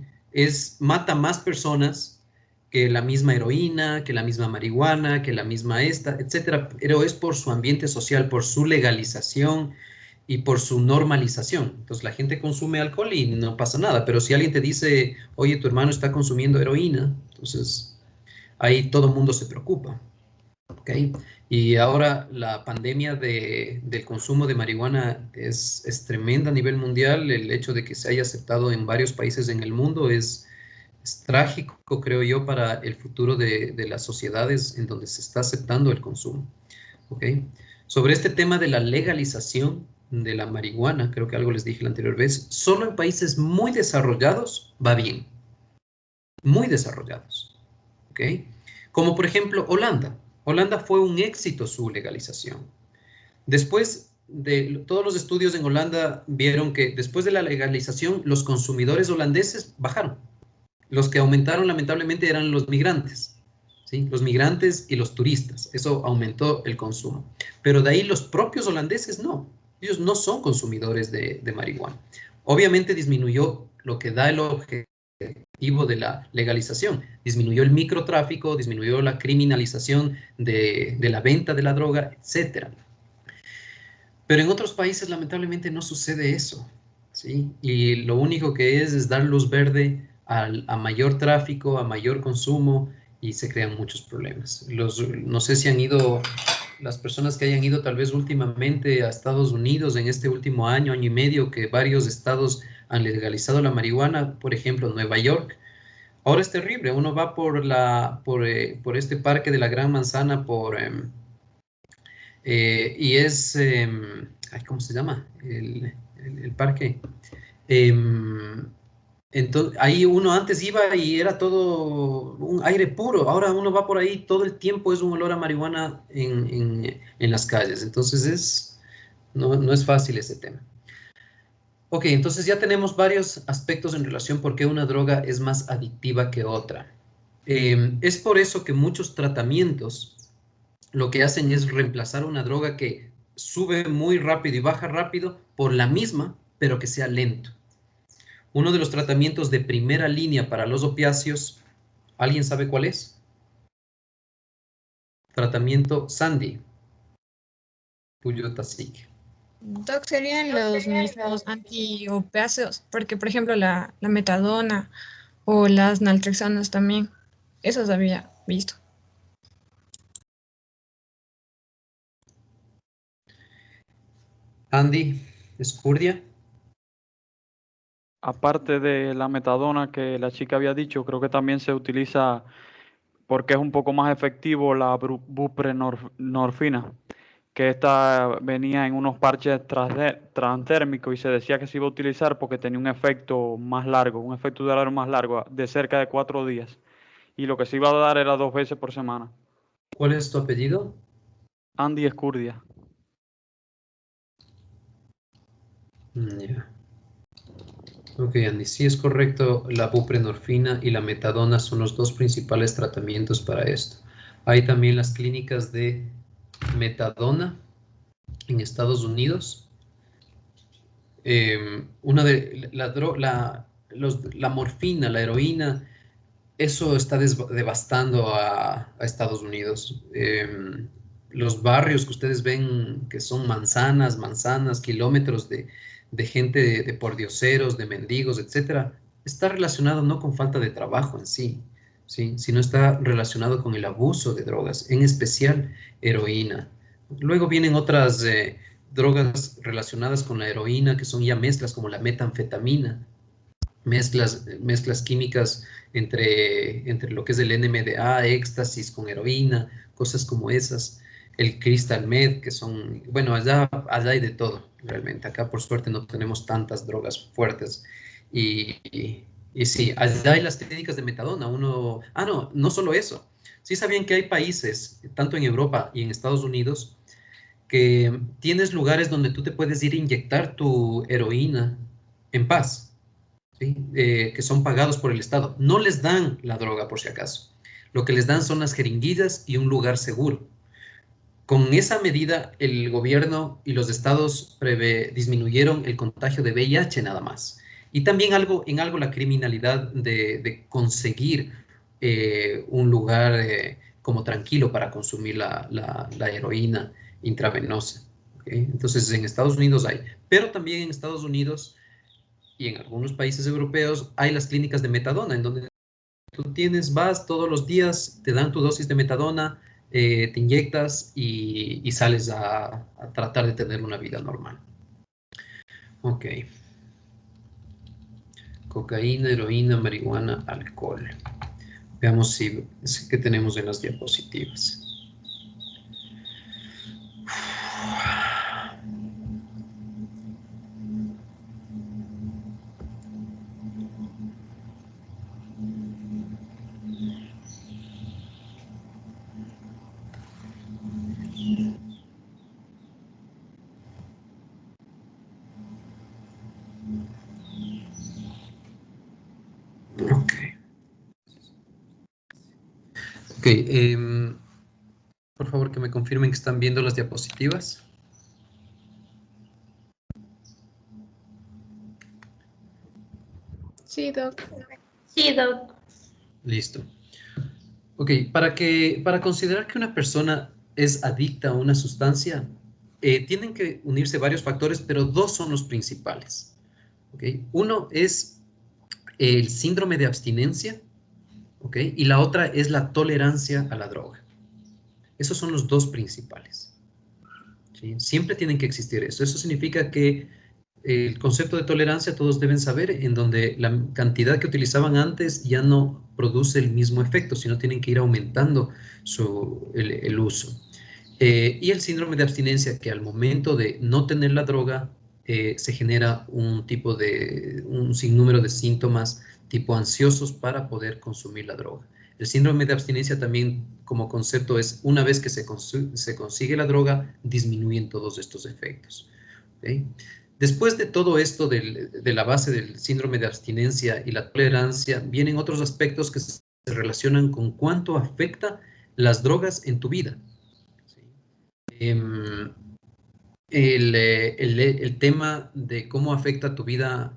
Mata más personas que la misma heroína, que la misma marihuana, que la misma etcétera, pero es por su ambiente social, por su legalización y por su normalización. Entonces la gente consume alcohol y no pasa nada, pero si alguien te dice, oye, tu hermano está consumiendo heroína, entonces ahí todo el mundo se preocupa. ¿Okay? Y ahora la pandemia del consumo de marihuana es tremenda a nivel mundial. El hecho de que se haya aceptado en varios países en el mundo es trágico, creo yo, para el futuro de las sociedades en donde se está aceptando el consumo. ¿Okay? Sobre este tema de la legalización de la marihuana, creo que algo les dije la anterior vez, solo en países muy desarrollados va bien. Muy desarrollados. ¿Okay? Como por ejemplo Holanda. Holanda fue un éxito su legalización. Después de todos los estudios en Holanda vieron que después de la legalización los consumidores holandeses bajaron. Los que aumentaron lamentablemente eran los migrantes, ¿sí? Los migrantes y los turistas. Eso aumentó el consumo. Pero de ahí los propios holandeses no. Ellos no son consumidores de marihuana. Obviamente disminuyó lo que da el objetivo de la legalización. Disminuyó el microtráfico, disminuyó la criminalización de la venta de la droga, etcétera. Pero en otros países lamentablemente no sucede eso, ¿sí? Y lo único que es dar luz verde a mayor tráfico, a mayor consumo, y se crean muchos problemas. No sé si han ido, las personas que hayan ido tal vez últimamente a Estados Unidos en este último año, año y medio, que varios estados han legalizado la marihuana, por ejemplo, Nueva York. Ahora es terrible, uno va por este parque de la Gran Manzana, y es, ¿cómo se llama? El parque. Entonces, ahí uno antes iba y era todo un aire puro. Ahora uno va por ahí, todo el tiempo es un olor a marihuana en las calles. Entonces, no es fácil ese tema. Ok, entonces ya tenemos varios aspectos en relación por qué una droga es más adictiva que otra. Es por eso que muchos tratamientos lo que hacen es reemplazar una droga que sube muy rápido y baja rápido por la misma, pero que sea lento. Uno de los tratamientos de primera línea para los opiáceos, ¿alguien sabe cuál es? Tratamiento Sandy. Puyo Tasik. Doc, serían los mismos antiopiáceos, porque por ejemplo la metadona o las naltrexonas también, esos había visto. Andy, Escurdia. Aparte de la metadona que la chica había dicho, creo que también se utiliza, porque es un poco más efectivo, la buprenorfina, que esta venía en unos parches transdérmicos y se decía que se iba a utilizar porque tenía un efecto más largo, un efecto durario más largo, de cerca de 4 días. Y lo que se iba a dar era 2 veces por semana. ¿Cuál es tu apellido? Andy Escurdia. Ya. Ok, Andy, sí es correcto, la buprenorfina y la metadona son los dos principales tratamientos para esto. Hay también las clínicas de metadona en Estados Unidos. Una de la morfina, la heroína, eso está devastando a Estados Unidos. Los barrios que ustedes ven que son manzanas, kilómetros de gente, de pordioseros, de mendigos, etcétera, está relacionado no con falta de trabajo en sí, ¿sí? Sino está relacionado con el abuso de drogas, en especial heroína. Luego vienen otras drogas relacionadas con la heroína, que son ya mezclas como la metanfetamina, mezclas químicas entre lo que es el NMDA, éxtasis con heroína, cosas como esas, el crystal meth, que son, bueno, allá hay de todo, realmente. Acá por suerte no tenemos tantas drogas fuertes. Y sí, allá hay las clínicas de metadona. No solo eso. Sí sabían que hay países, tanto en Europa y en Estados Unidos, que tienes lugares donde tú te puedes ir a inyectar tu heroína en paz. ¿Sí? Que son pagados por el Estado. No les dan la droga, por si acaso. Lo que les dan son las jeringuillas y un lugar seguro. Con esa medida, el gobierno y los estados disminuyeron el contagio de VIH nada más. Y también en algo la criminalidad de conseguir un lugar como tranquilo para consumir la heroína intravenosa. ¿Okay? Entonces, en Estados Unidos hay. Pero también en Estados Unidos y en algunos países europeos hay las clínicas de metadona, en donde tú vas todos los días, te dan tu dosis de metadona, te inyectas y sales a tratar de tener una vida normal. Ok. Cocaína, heroína, marihuana, alcohol. Veamos qué tenemos en las diapositivas. Ok, por favor que me confirmen que están viendo las diapositivas. Sí, Doc. Sí, Doc. Listo. Ok, para considerar que una persona es adicta a una sustancia, tienen que unirse varios factores, pero dos son los principales. ¿Okay? Uno es el síndrome de abstinencia, ¿ok? Y la otra es la tolerancia a la droga. Esos son los dos principales. ¿Sí? Siempre tienen que existir eso. Eso significa que el concepto de tolerancia todos deben saber, en donde la cantidad que utilizaban antes ya no produce el mismo efecto, sino tienen que ir aumentando el uso. Y el síndrome de abstinencia, que al momento de no tener la droga, se genera un sinnúmero de síntomas tipo ansiosos para poder consumir la droga. El síndrome de abstinencia también como concepto es, una vez que se consigue la droga, disminuyen todos estos efectos. ¿Okay? Después de todo esto de la base del síndrome de abstinencia y la tolerancia, vienen otros aspectos que se relacionan con cuánto afecta las drogas en tu vida. ¿Sí? El tema de cómo afecta tu vida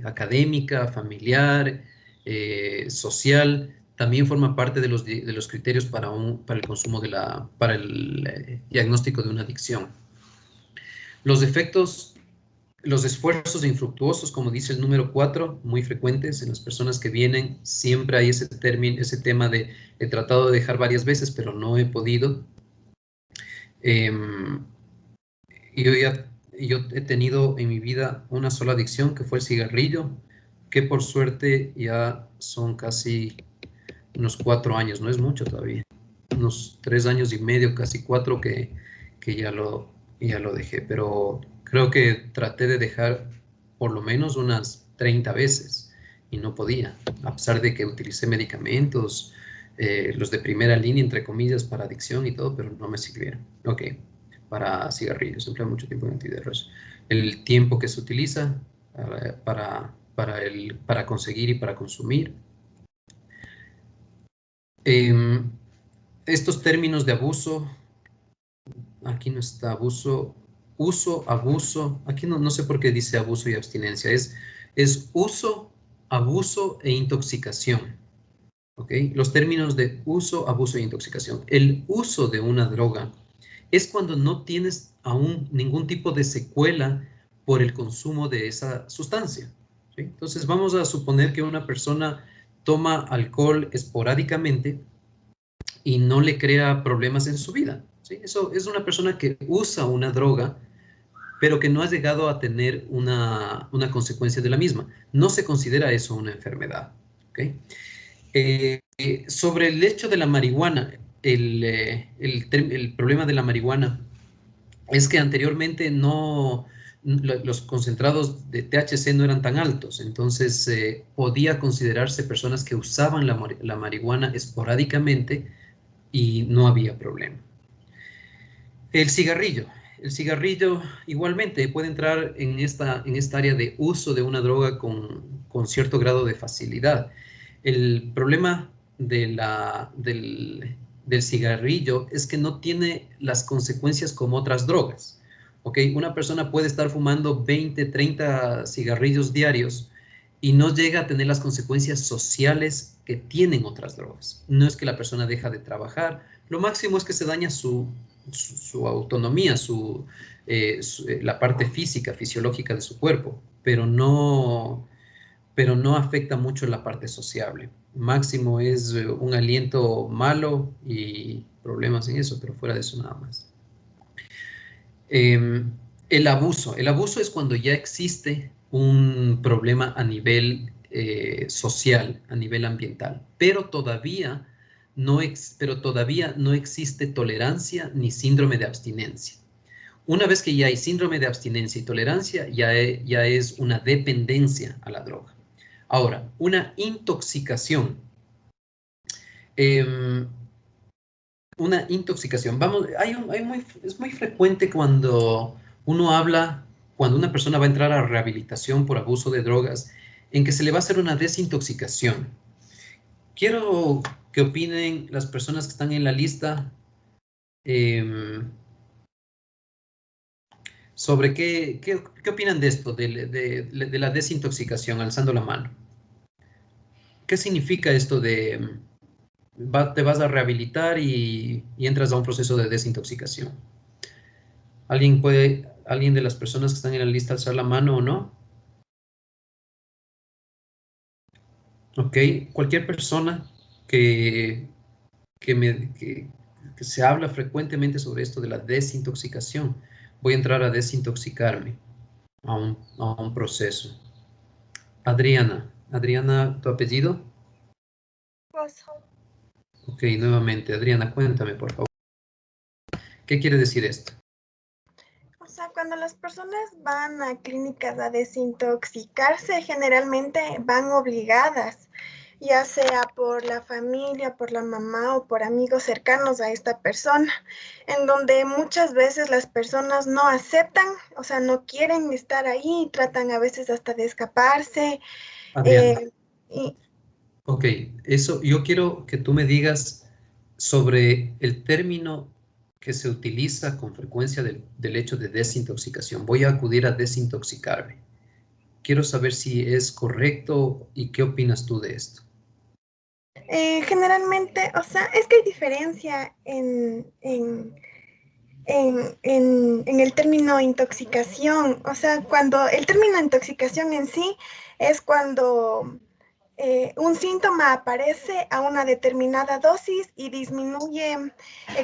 académica, familiar, social, también forma parte de los criterios para el consumo para el diagnóstico de una adicción. Los esfuerzos infructuosos, como dice el número 4, muy frecuentes en las personas que vienen, siempre hay ese tema de he tratado de dejar varias veces, pero no he podido. Yo he tenido en mi vida una sola adicción, que fue el cigarrillo, que por suerte ya son casi unos 4 años, no es mucho todavía, unos 3 años y medio, casi 4 que ya lo dejé, pero creo que traté de dejar por lo menos unas 30 veces y no podía, a pesar de que utilicé medicamentos, los de primera línea, entre comillas, para adicción y todo, pero no me sirvieron. Ok, para cigarrillos, emplea mucho tiempo en antiderros. El tiempo que se utiliza para conseguir y para consumir. Estos términos de abuso, aquí no está abuso, uso, abuso, aquí no sé por qué dice abuso y abstinencia, es uso, abuso e intoxicación. ¿Ok? Los términos de uso, abuso e intoxicación. El uso de una droga es cuando no tienes aún ningún tipo de secuela por el consumo de esa sustancia. ¿Sí? Entonces vamos a suponer que una persona toma alcohol esporádicamente y no le crea problemas en su vida. ¿Sí? Eso es una persona que usa una droga, pero que no ha llegado a tener una consecuencia de la misma. No se considera eso una enfermedad. ¿Okay? Sobre el hecho de la marihuana, el problema de la marihuana es que anteriormente los concentrados de THC no eran tan altos, entonces podía considerarse personas que usaban la marihuana esporádicamente y no había problema. El cigarrillo igualmente puede entrar en esta área de uso de una droga con cierto grado de facilidad. El problema del cigarrillo es que no tiene las consecuencias como otras drogas. ¿Ok? Una persona puede estar fumando 20, 30 cigarrillos diarios y no llega a tener las consecuencias sociales que tienen otras drogas. No es que la persona deja de trabajar, lo máximo es que se daña su autonomía, la parte física, fisiológica de su cuerpo, pero no afecta mucho la parte sociable. Máximo es un aliento malo y problemas en eso, pero fuera de eso nada más. El abuso es cuando ya existe un problema a nivel social, a nivel ambiental, pero todavía no existe tolerancia ni síndrome de abstinencia. Una vez que ya hay síndrome de abstinencia y tolerancia, ya es una dependencia a la droga. Ahora, una intoxicación. Es muy frecuente cuando una persona va a entrar a rehabilitación por abuso de drogas, en que se le va a hacer una desintoxicación. Quiero que opinen las personas que están en la lista sobre qué opinan de esto, de la desintoxicación, alzando la mano. ¿Qué significa esto de te vas a rehabilitar y entras a un proceso de desintoxicación? ¿Alguien de las personas que están en la lista alzar la mano o no? Ok, cualquier persona que se habla frecuentemente sobre esto de la desintoxicación. Voy a entrar a desintoxicarme a un proceso. Adriana, ¿tu apellido? Ok, nuevamente, Adriana, cuéntame, por favor. ¿Qué quiere decir esto? O sea, cuando las personas van a clínicas a desintoxicarse, generalmente van obligadas, ya sea por la familia, por la mamá o por amigos cercanos a esta persona, en donde muchas veces las personas no aceptan, o sea, no quieren estar ahí, tratan a veces hasta de escaparse. Adriana. Y Ok, eso yo quiero que tú me digas sobre el término que se utiliza con frecuencia del hecho de desintoxicación. Voy a acudir a desintoxicarme. Quiero saber si es correcto y qué opinas tú de esto. generalmente, o sea, es que hay diferencia en el término intoxicación. O sea, cuando el término intoxicación en sí es cuando un síntoma aparece a una determinada dosis y disminuye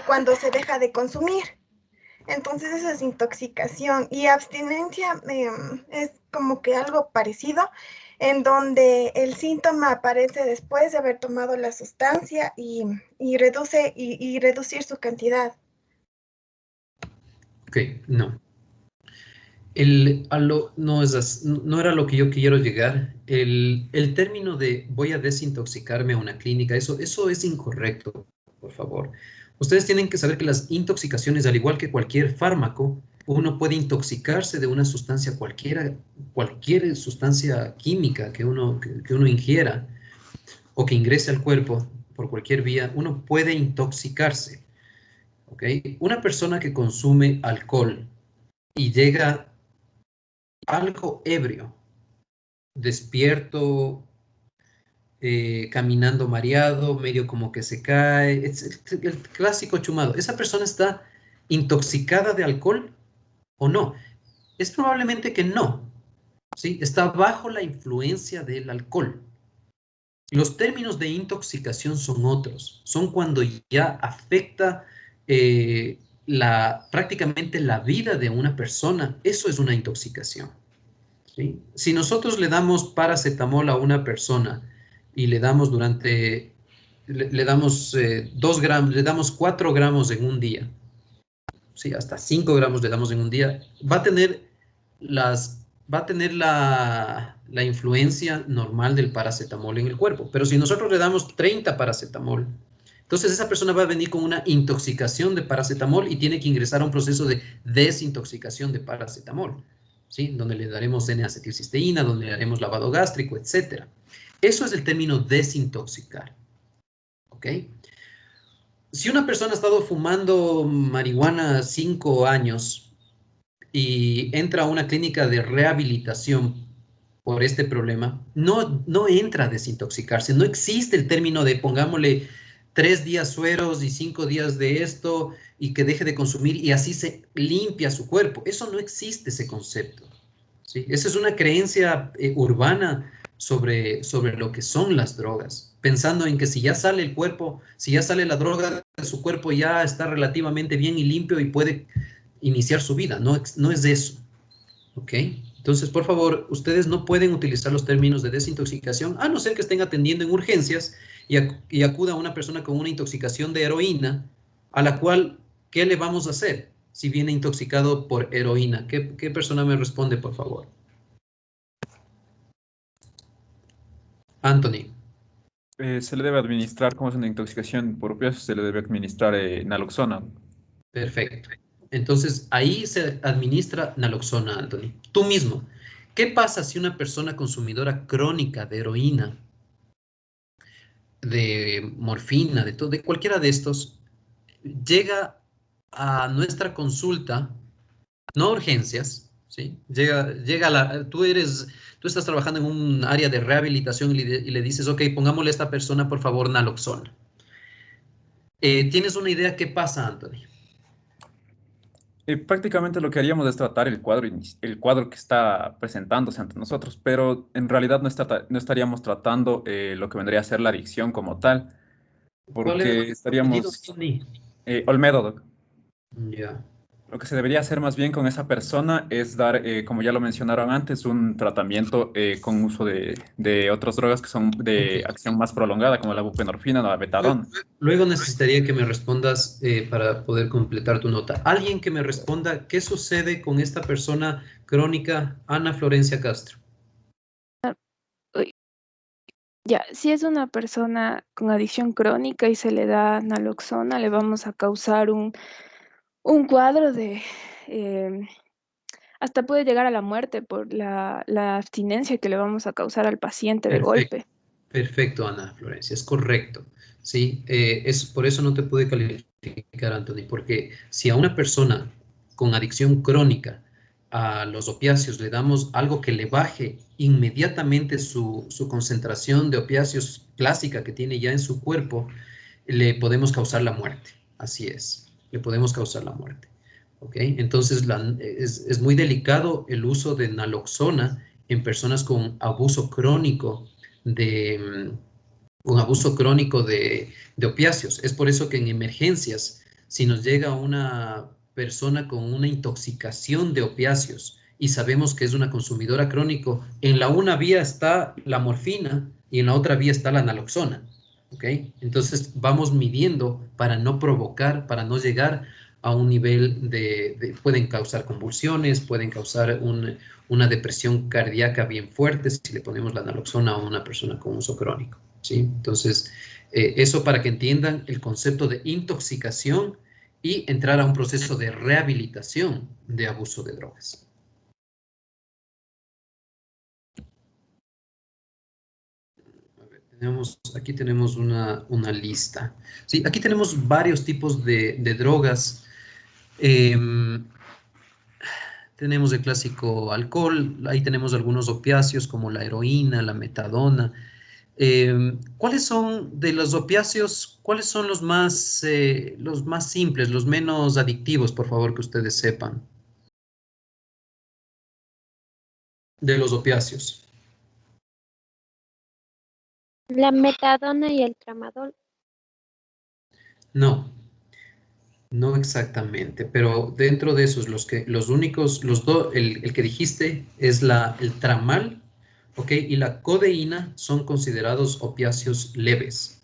cuando se deja de consumir. Entonces eso es intoxicación. Y abstinencia es como que algo parecido, en donde el síntoma aparece después de haber tomado la sustancia y reducir su cantidad. Ok, no. No era lo que yo quiero llegar. El término de voy a desintoxicarme a una clínica, eso es incorrecto, por favor. Ustedes tienen que saber que las intoxicaciones, al igual que cualquier fármaco, uno puede intoxicarse de una sustancia cualquier sustancia química que uno ingiera o que ingrese al cuerpo por cualquier vía, uno puede intoxicarse. ¿Ok? Una persona que consume alcohol y llega algo ebrio, despierto, caminando mareado, medio como que se cae, es el clásico chumado. ¿Esa persona está intoxicada de alcohol o no? Es probablemente que no, ¿sí? Está bajo la influencia del alcohol. Los términos de intoxicación son otros, son cuando ya afecta prácticamente la vida de una persona. Eso es una intoxicación. ¿Sí? Si nosotros le damos paracetamol a una persona y le damos le damos 2 gramos, le damos 4 gramos en un día, ¿sí? Hasta 5 gramos le damos en un día, va a tener la influencia normal del paracetamol en el cuerpo. Pero si nosotros le damos 30 paracetamol, entonces esa persona va a venir con una intoxicación de paracetamol y tiene que ingresar a un proceso de desintoxicación de paracetamol, ¿sí? Donde le daremos N-acetilcisteína, donde le haremos lavado gástrico, etc. Eso es el término desintoxicar. ¿Ok? Si una persona ha estado fumando marihuana 5 años y entra a una clínica de rehabilitación por este problema, no entra a desintoxicarse. No existe el término de pongámosle 3 días sueros y 5 días de esto y que deje de consumir y así se limpia su cuerpo. Eso no existe, ese concepto, ¿sí? Esa es una creencia urbana sobre lo que son las drogas, pensando en que si ya sale el cuerpo, si ya sale la droga de su cuerpo, ya está relativamente bien y limpio y puede iniciar su vida. No es eso, ¿ok? Entonces, por favor, ustedes no pueden utilizar los términos de desintoxicación, a no ser que estén atendiendo en urgencias y acuda a una persona con una intoxicación de heroína, a la cual, ¿qué le vamos a hacer si viene intoxicado por heroína? ¿Qué persona me responde, por favor? Anthony. Se le debe administrar, como es una intoxicación por opiáceos, se le debe administrar naloxona. Perfecto. Entonces, ahí se administra naloxona, Anthony. Tú mismo. ¿Qué pasa si una persona consumidora crónica de heroína de morfina, de cualquiera de estos, llega a nuestra consulta, no urgencias, ¿sí? Tú estás trabajando en un área de rehabilitación y le dices, ok, pongámosle a esta persona, por favor, naloxona. ¿Tienes una idea qué pasa, Anthony? Prácticamente lo que haríamos es tratar el cuadro que está presentándose ante nosotros, pero en realidad no estaríamos tratando lo que vendría a ser la adicción como tal, ¿Cuál era porque tu apellido, estaríamos... Anthony? Olmedo, doc. Ya. Lo que se debería hacer más bien con esa persona es dar, como ya lo mencionaron antes, un tratamiento con uso de otras drogas que son de Ok. acción más prolongada, como la buprenorfina o la metadona. Luego necesitaría que me respondas para poder completar tu nota. Alguien que me responda qué sucede con esta persona crónica, Ana Florencia Castro. Uy, ya, si es una persona con adicción crónica y se le da naloxona, le vamos a causar un cuadro de... hasta puede llegar a la muerte por la abstinencia que le vamos a causar al paciente de Perfecto, golpe. perfecto, Ana Florencia, es correcto. Sí, por eso no te pude calificar, Anthony, porque si a una persona con adicción crónica a los opiáceos le damos algo que le baje inmediatamente su concentración de opiáceos clásica que tiene ya en su cuerpo, le podemos causar la muerte. Así es, le podemos causar la muerte. ¿Ok? Entonces es muy delicado el uso de naloxona en personas con abuso crónico de, de opiáceos. Es por eso que en emergencias, si nos llega una persona con una intoxicación de opiáceos y sabemos que es una consumidora crónico, en la una vía está la morfina y en la otra vía está la naloxona. ¿Ok? Entonces vamos midiendo para no provocar, para no llegar a un nivel pueden causar convulsiones, pueden causar una depresión cardíaca bien fuerte si le ponemos la naloxona a una persona con uso crónico, ¿sí? Entonces, eso para que entiendan el concepto de intoxicación y entrar a un proceso de rehabilitación de abuso de drogas. Aquí tenemos una lista. Sí, aquí tenemos varios tipos de drogas. Tenemos el clásico alcohol, ahí tenemos algunos opiáceos como la heroína, la metadona. ¿Cuáles son de los opiáceos, cuáles son los más simples, los menos adictivos, por favor, que ustedes sepan? De los opiáceos. La metadona y el tramadol. No, no exactamente, pero dentro de esos, el que dijiste es el tramal, ¿ok? Y la codeína son considerados opiáceos leves.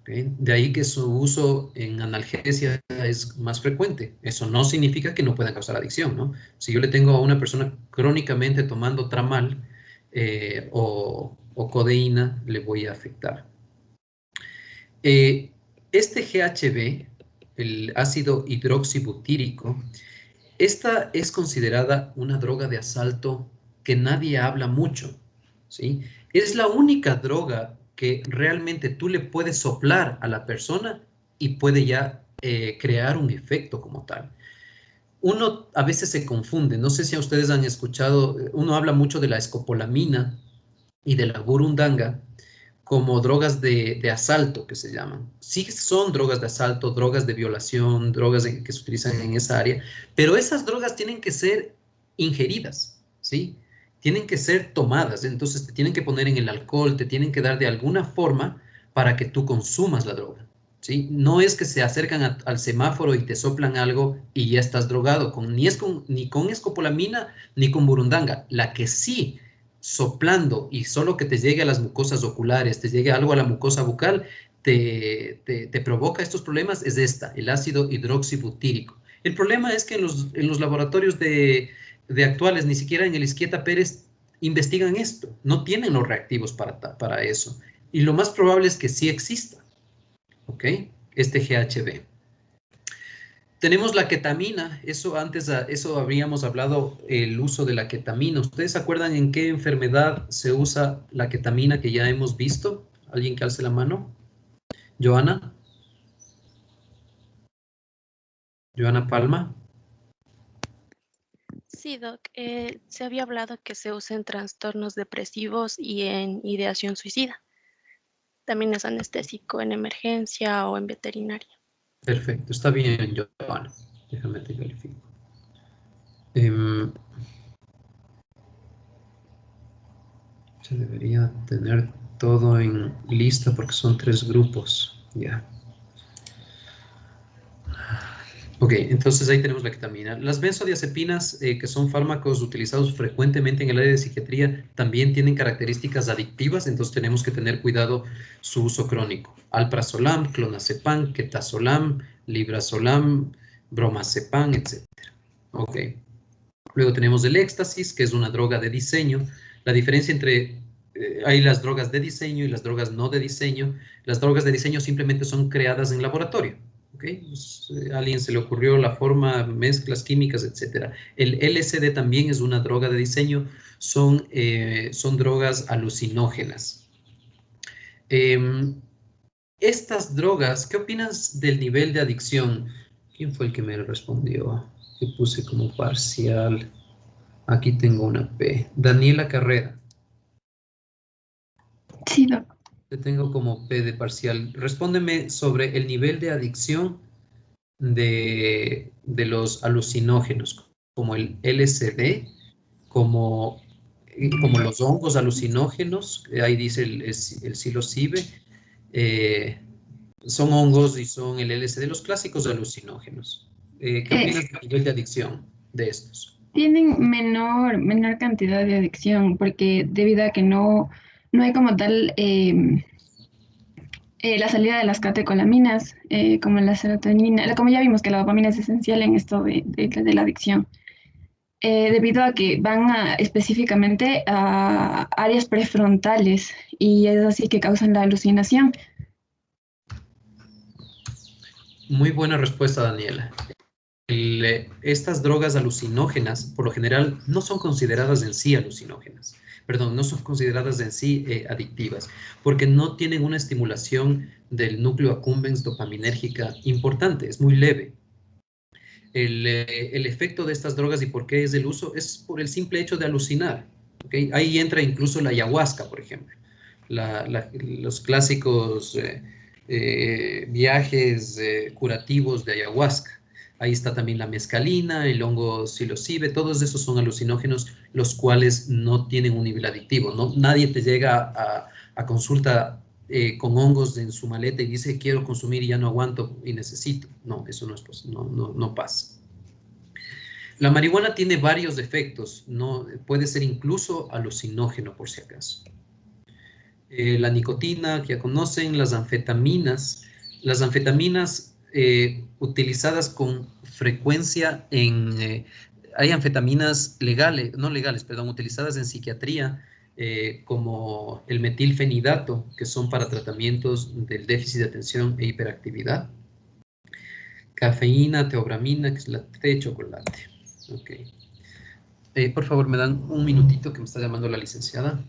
¿Okay? De ahí que su uso en analgesia es más frecuente. Eso no significa que no puedan causar adicción, ¿no? Si yo le tengo a una persona crónicamente tomando tramal o codeína, le voy a afectar. Este GHB, el ácido hidroxibutírico, esta es considerada una droga de asalto que nadie habla mucho, ¿sí? Es la única droga que realmente tú le puedes soplar a la persona y puede ya crear un efecto como tal. Uno a veces se confunde, no sé si a ustedes han escuchado, uno habla mucho de la escopolamina y de la burundanga como drogas de asalto que se llaman. Sí son drogas de asalto, drogas de violación, drogas que se utilizan en esa área, pero esas drogas tienen que ser ingeridas, ¿sí? Tienen que ser tomadas, entonces te tienen que poner en el alcohol, te tienen que dar de alguna forma para que tú consumas la droga, ¿sí? No es que se acercan al semáforo y te soplan algo y ya estás drogado, ni con escopolamina ni con burundanga. La que sí soplando y solo que te llegue a las mucosas oculares, te llegue algo a la mucosa bucal, te provoca estos problemas, es el ácido hidroxibutírico. El problema es que en los laboratorios de actuales, ni siquiera en el Izquieta Pérez, investigan esto, no tienen los reactivos para eso. Y lo más probable es que sí exista, ¿ok? Este GHB. Tenemos la ketamina, eso habríamos hablado, el uso de la ketamina. ¿Ustedes se acuerdan en qué enfermedad se usa la ketamina que ya hemos visto ¿Alguien que alce la mano? ¿Joana? ¿Joana Palma? Sí, Doc. Se había hablado que se usa en trastornos depresivos y en ideación suicida. También es anestésico en emergencia o en veterinaria. Perfecto, está bien, Joana. Déjame te verifico. Se debería tener todo en lista porque son 3 grupos. Ya. Ok, entonces ahí tenemos la ketamina. Las benzodiazepinas, que son fármacos utilizados frecuentemente en el área de psiquiatría, también tienen características adictivas, entonces tenemos que tener cuidado su uso crónico. Alprazolam, clonazepam, ketazolam, librazolam, bromazepam, etc. Ok. Luego tenemos el éxtasis, que es una droga de diseño. La diferencia entre, hay las drogas de diseño y las drogas no de diseño. Las drogas de diseño simplemente son creadas en laboratorio. ¿Okay? Pues, a alguien se le ocurrió la forma, mezclas químicas, etc. El LSD también es una droga de diseño. Son drogas alucinógenas. Estas drogas, ¿qué opinas del nivel de adicción? ¿Quién fue el que me respondió? Que puse como parcial. Aquí tengo una P. Daniela Carrera. Sí, Doc. Te tengo como P de parcial. Respóndeme sobre el nivel de adicción de los alucinógenos, como el LSD, como los hongos alucinógenos. Ahí dice el psilocibe. Son hongos y son el LSD, los clásicos alucinógenos. ¿Qué opinas del nivel de adicción de estos? Tienen menor cantidad de adicción porque debido a que no hay como tal la salida de las catecolaminas, como la serotonina, como ya vimos que la dopamina es esencial en esto de la adicción, debido a que van específicamente a áreas prefrontales y es así que causan la alucinación. Muy buena respuesta, Daniela. Estas drogas alucinógenas, por lo general, no son consideradas en sí alucinógenas. Perdón, no son consideradas en sí adictivas, porque no tienen una estimulación del núcleo accumbens dopaminérgica importante, es muy leve. El efecto de estas drogas y por qué es el uso es por el simple hecho de alucinar. ¿Okay? Ahí entra incluso la ayahuasca, por ejemplo. Los clásicos viajes curativos de ayahuasca. Ahí está también la mescalina, el hongo psilocibe, todos esos son alucinógenos, los cuales no tienen un nivel adictivo. ¿No? Nadie te llega a consulta con hongos en su maleta y dice quiero consumir y ya no aguanto y necesito. No, eso no es posible, no pasa. La marihuana tiene varios efectos, no, puede ser incluso alucinógeno por si acaso. La nicotina, que ya conocen, las anfetaminas utilizadas con frecuencia hay anfetaminas utilizadas en psiquiatría, como el metilfenidato, que son para tratamientos del déficit de atención e hiperactividad. Cafeína, teobramina, que es la té de chocolate. Ok. Por favor, me dan un minutito que me está llamando la licenciada.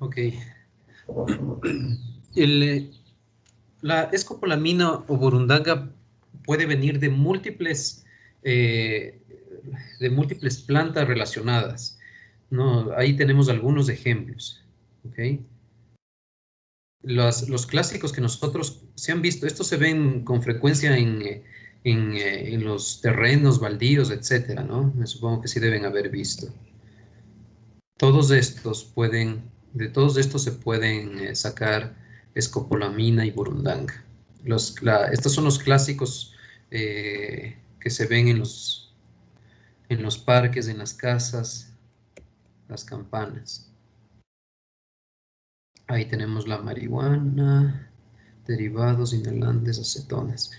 Ok. La escopolamina o burundanga puede venir de múltiples plantas relacionadas. ¿No? Ahí tenemos algunos ejemplos. ¿Okay? Los clásicos que nosotros se han visto, estos se ven con frecuencia en los terrenos baldíos, etcétera, ¿no? Me supongo que sí deben haber visto. Todos estos pueden, de todos estos se pueden sacar escopolamina y burundanga. Estos son los clásicos que se ven en los parques, en las casas, las campanas. Ahí tenemos la marihuana, derivados, inhalantes, acetonas.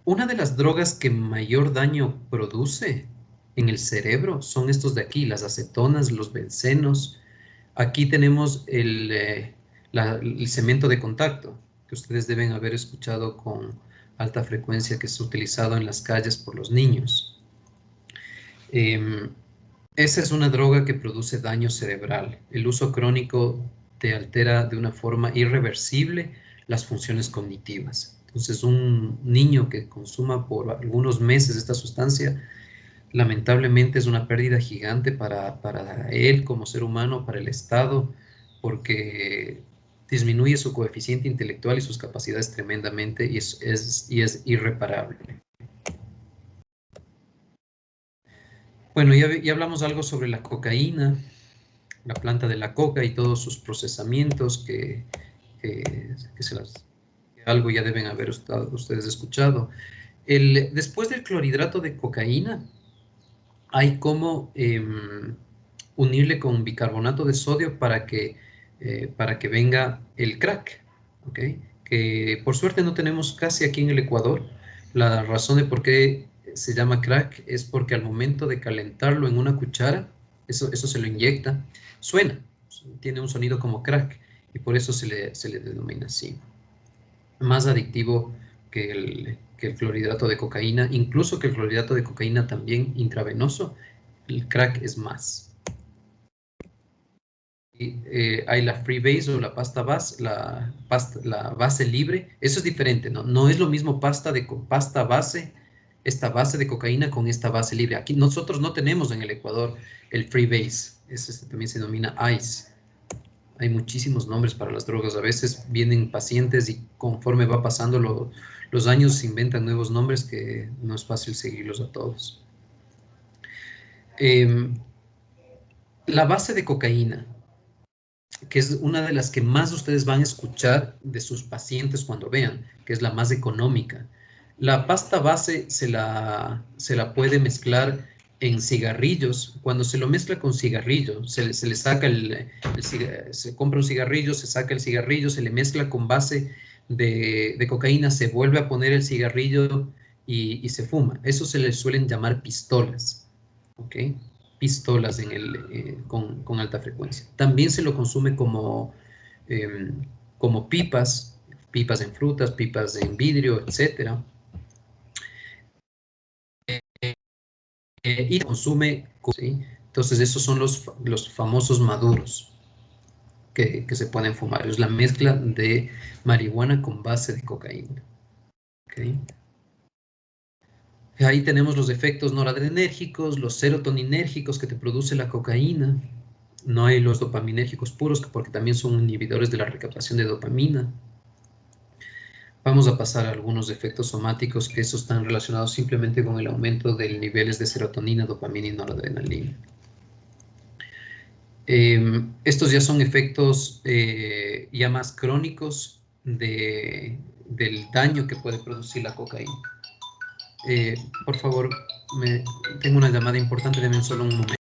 Una de las drogas que mayor daño produce en el cerebro son estos de aquí, las acetonas, los bencenos. Aquí tenemos el cemento de contacto, que ustedes deben haber escuchado con alta frecuencia, que es utilizado en las calles por los niños. Esa es una droga que produce daño cerebral. El uso crónico te altera de una forma irreversible las funciones cognitivas. Entonces, un niño que consuma por algunos meses esta sustancia, lamentablemente es una pérdida gigante para él como ser humano, para el Estado, porque disminuye su coeficiente intelectual y sus capacidades tremendamente y es irreparable. Bueno, ya hablamos algo sobre la cocaína, la planta de la coca y todos sus procesamientos que algo ya deben haber ustedes escuchado. Después del clorhidrato de cocaína, hay como unirle con bicarbonato de sodio para que venga el crack, ¿ok? Que por suerte no tenemos casi aquí en el Ecuador. La razón de por qué se llama crack es porque al momento de calentarlo en una cuchara, eso se lo inyecta, suena, tiene un sonido como crack y por eso se le denomina así. Más adictivo que el clorhidrato de cocaína, incluso que el clorhidrato de cocaína también intravenoso, el crack es más. Y, hay la freebase o la pasta base, la base libre, eso es diferente, ¿no? No es lo mismo pasta base, esta base de cocaína con esta base libre. Aquí nosotros no tenemos en el Ecuador el freebase, ese también se denomina ICE. Hay muchísimos nombres para las drogas. A veces vienen pacientes y conforme va pasando los años se inventan nuevos nombres que no es fácil seguirlos a todos. La base de cocaína, que es una de las que más ustedes van a escuchar de sus pacientes cuando vean, que es la más económica. La pasta base se la puede mezclar en cigarrillos. Cuando se lo mezcla con cigarrillo, se le saca se compra un cigarrillo, se saca el cigarrillo, se le mezcla con base de cocaína, se vuelve a poner el cigarrillo y se fuma. Eso se le suelen llamar pistolas, ¿ok? Pistolas con alta frecuencia. También se lo consume como pipas en frutas, pipas en vidrio, etc. Y consume, ¿sí? Entonces esos son los famosos maduros que se pueden fumar. Es la mezcla de marihuana con base de cocaína. ¿Okay? Ahí tenemos los efectos noradrenérgicos, los serotoninérgicos que te produce la cocaína. No hay los dopaminérgicos puros porque también son inhibidores de la recaptación de dopamina. Vamos a pasar a algunos efectos somáticos que esos están relacionados simplemente con el aumento de niveles de serotonina, dopamina y noradrenalina. Estos ya son efectos ya más crónicos del daño que puede producir la cocaína. Por favor, tengo una llamada importante, denme solo un momento.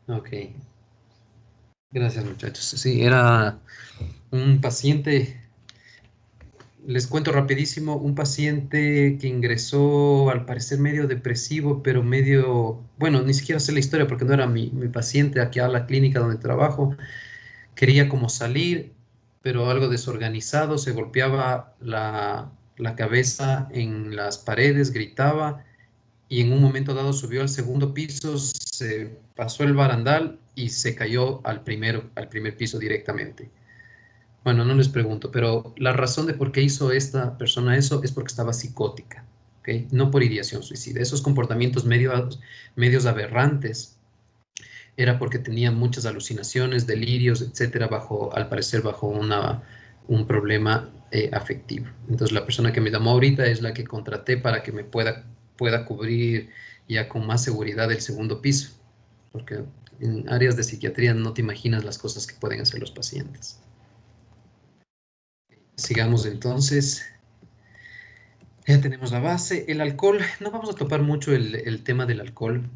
Ok. Gracias, muchachos. Sí, era un paciente, les cuento rapidísimo, un paciente que ingresó al parecer medio depresivo, pero medio, bueno, ni siquiera sé la historia porque no era mi paciente aquí a la clínica donde trabajo. Quería como salir, pero algo desorganizado, se golpeaba la cabeza en las paredes, gritaba y en un momento dado subió al segundo piso, se pasó el barandal y se cayó al primer piso directamente. Bueno, no les pregunto, pero la razón de por qué hizo esta persona eso es porque estaba psicótica, ¿ok? No por ideación suicida. Esos comportamientos medios aberrantes era porque tenía muchas alucinaciones, delirios, etcétera, al parecer bajo un problema afectivo. Entonces, la persona que me llamó ahorita es la que contraté para que me pueda cubrir ya con más seguridad el segundo piso, porque en áreas de psiquiatría no te imaginas las cosas que pueden hacer los pacientes. Sigamos entonces. Ya tenemos la base. El alcohol, no vamos a topar mucho el tema del alcohol.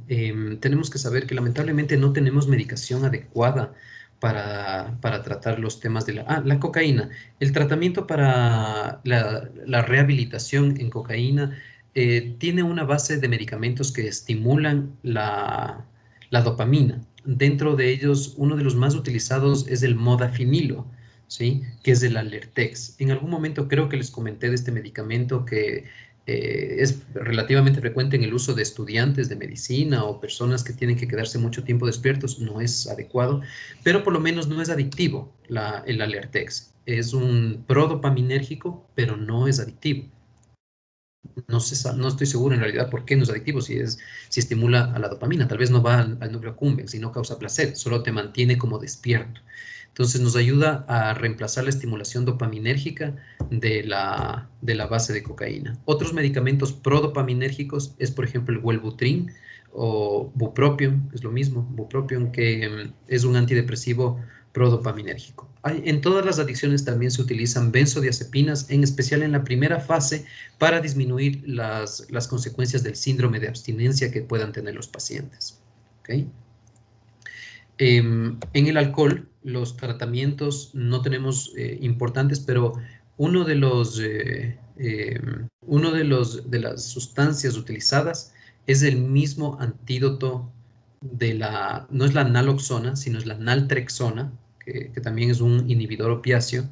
Tenemos que saber que lamentablemente no tenemos medicación adecuada para tratar los temas de la cocaína. El tratamiento para la rehabilitación en cocaína tiene una base de medicamentos que estimulan la dopamina. Dentro de ellos, uno de los más utilizados es el modafinilo, ¿sí? Que es el Alertex. En algún momento creo que les comenté de este medicamento que es relativamente frecuente en el uso de estudiantes de medicina o personas que tienen que quedarse mucho tiempo despiertos. No es adecuado, pero por lo menos no es adictivo el Alertex. Es un prodopaminérgico, pero no es adictivo. No estoy seguro en realidad por qué no es adictivo, si estimula a la dopamina. Tal vez no va al núcleo accumbens y no causa placer, solo te mantiene como despierto. Entonces nos ayuda a reemplazar la estimulación dopaminérgica de la base de cocaína. Otros medicamentos prodopaminérgicos es, por ejemplo, el Wellbutrin o bupropion, es lo mismo, bupropion, que es un antidepresivo prodopaminérgico. En todas las adicciones también se utilizan benzodiazepinas, en especial en la primera fase, para disminuir las consecuencias del síndrome de abstinencia que puedan tener los pacientes. ¿Okay? En el alcohol, los tratamientos no tenemos importantes, pero uno de las sustancias utilizadas es el mismo antídoto no es la naloxona, sino es la naltrexona, que también es un inhibidor opiáceo,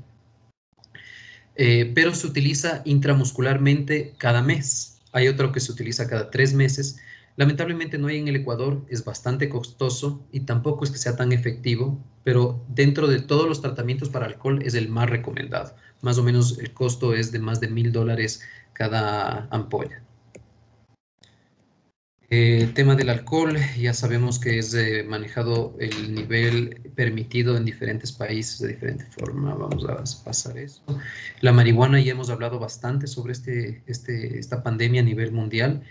pero se utiliza intramuscularmente cada mes. Hay otro que se utiliza cada 3 meses. Lamentablemente no hay en el Ecuador, es bastante costoso y tampoco es que sea tan efectivo, pero dentro de todos los tratamientos para alcohol es el más recomendado. Más o menos el costo es de más de $1000 cada ampolla. El tema del alcohol, ya sabemos que es manejado el nivel permitido en diferentes países de diferente forma. Vamos a pasar eso. La marihuana, ya hemos hablado bastante sobre esta pandemia a nivel mundial.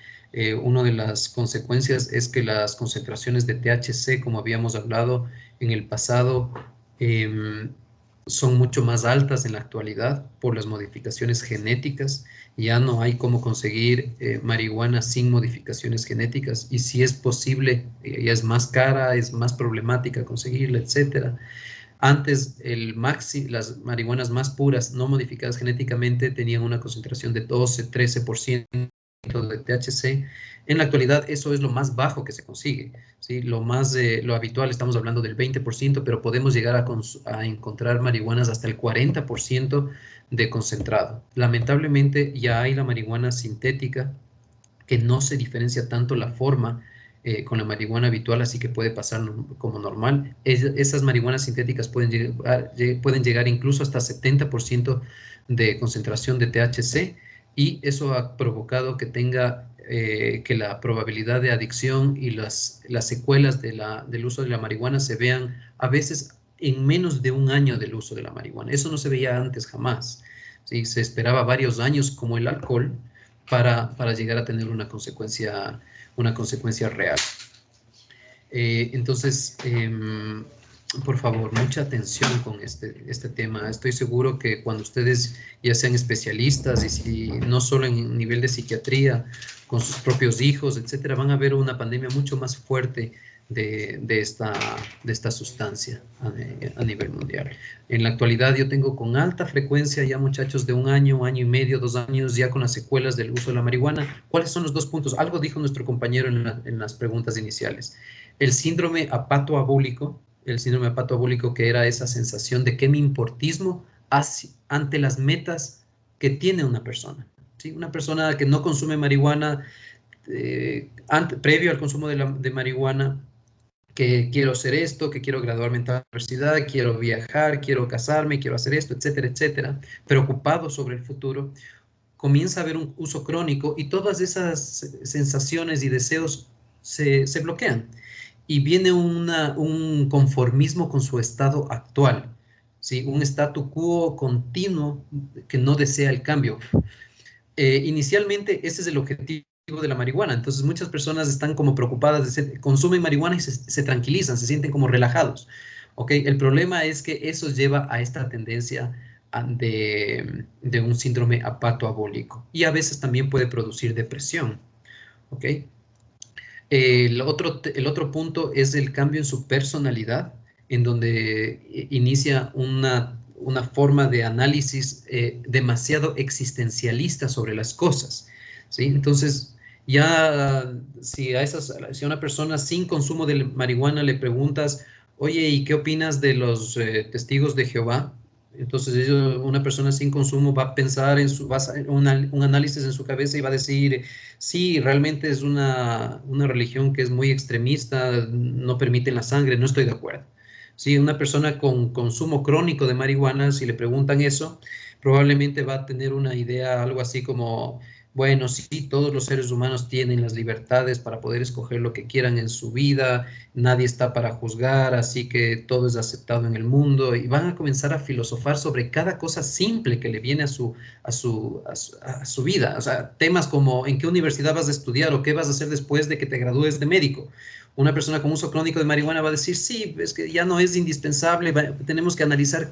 Una de las consecuencias es que las concentraciones de THC, como habíamos hablado en el pasado, son mucho más altas en la actualidad por las modificaciones genéticas. Ya no hay cómo conseguir marihuana sin modificaciones genéticas, y si es posible, ya es más cara, es más problemática conseguirla, etc. Antes, las marihuanas más puras, no modificadas genéticamente, tenían una concentración de 12-13% de THC. En la actualidad eso es lo más bajo que se consigue, ¿sí? Lo habitual, estamos hablando del 20%, pero podemos llegar a encontrar marihuanas hasta el 40% de concentrado. Lamentablemente ya hay la marihuana sintética, que no se diferencia tanto la forma con la marihuana habitual, así que puede pasar como normal. Esas marihuanas sintéticas pueden llegar incluso hasta 70% de concentración de THC, y eso ha provocado que que la probabilidad de adicción y las secuelas del uso de la marihuana se vean a veces en menos de un año del uso de la marihuana. Eso no se veía antes jamás, ¿sí? Se esperaba varios años, como el alcohol, para llegar a tener una consecuencia real. Entonces, por favor, mucha atención con este tema. Estoy seguro que cuando ustedes ya sean especialistas y si no solo en nivel de psiquiatría, con sus propios hijos, etcétera, van a ver una pandemia mucho más fuerte de esta sustancia a nivel mundial. En la actualidad yo tengo con alta frecuencia ya muchachos de 1 año, año y medio, 2 años ya con las secuelas del uso de la marihuana. ¿Cuáles son los 2 puntos? Algo dijo nuestro compañero en las preguntas iniciales. El síndrome apatoabúlico, que era esa sensación de quemimportismo ante las metas que tiene una persona. ¿Sí? Una persona que no consume marihuana, previo al consumo de marihuana, que quiero hacer esto, que quiero graduarme en la universidad, quiero viajar, quiero casarme, quiero hacer esto, etcétera, etcétera, preocupado sobre el futuro, comienza a haber un uso crónico y todas esas sensaciones y deseos se bloquean. Y viene un conformismo con su estado actual, ¿sí? Un statu quo continuo que no desea el cambio. Inicialmente ese es el objetivo de la marihuana, entonces muchas personas están como preocupadas, consumen marihuana y se tranquilizan, se sienten como relajados. ¿Okay? El problema es que eso lleva a esta tendencia de un síndrome apatoabólico y a veces también puede producir depresión. ¿Ok? El otro punto es el cambio en su personalidad, en donde inicia una forma de análisis demasiado existencialista sobre las cosas, ¿sí? Entonces, ya si a una persona sin consumo de marihuana le preguntas, oye, ¿y qué opinas de los testigos de Jehová? Entonces una persona sin consumo va a pensar un análisis en su cabeza y va a decir, sí, realmente es una religión que es muy extremista, no permite la sangre, no estoy de acuerdo. Sí, una persona con consumo crónico de marihuana, si le preguntan eso, probablemente va a tener una idea, algo así como, bueno, sí, todos los seres humanos tienen las libertades para poder escoger lo que quieran en su vida, nadie está para juzgar, así que todo es aceptado en el mundo, y van a comenzar a filosofar sobre cada cosa simple que le viene a su vida. O sea, temas como en qué universidad vas a estudiar o qué vas a hacer después de que te gradúes de médico. Una persona con uso crónico de marihuana va a decir, sí, es que ya no es indispensable, tenemos que analizar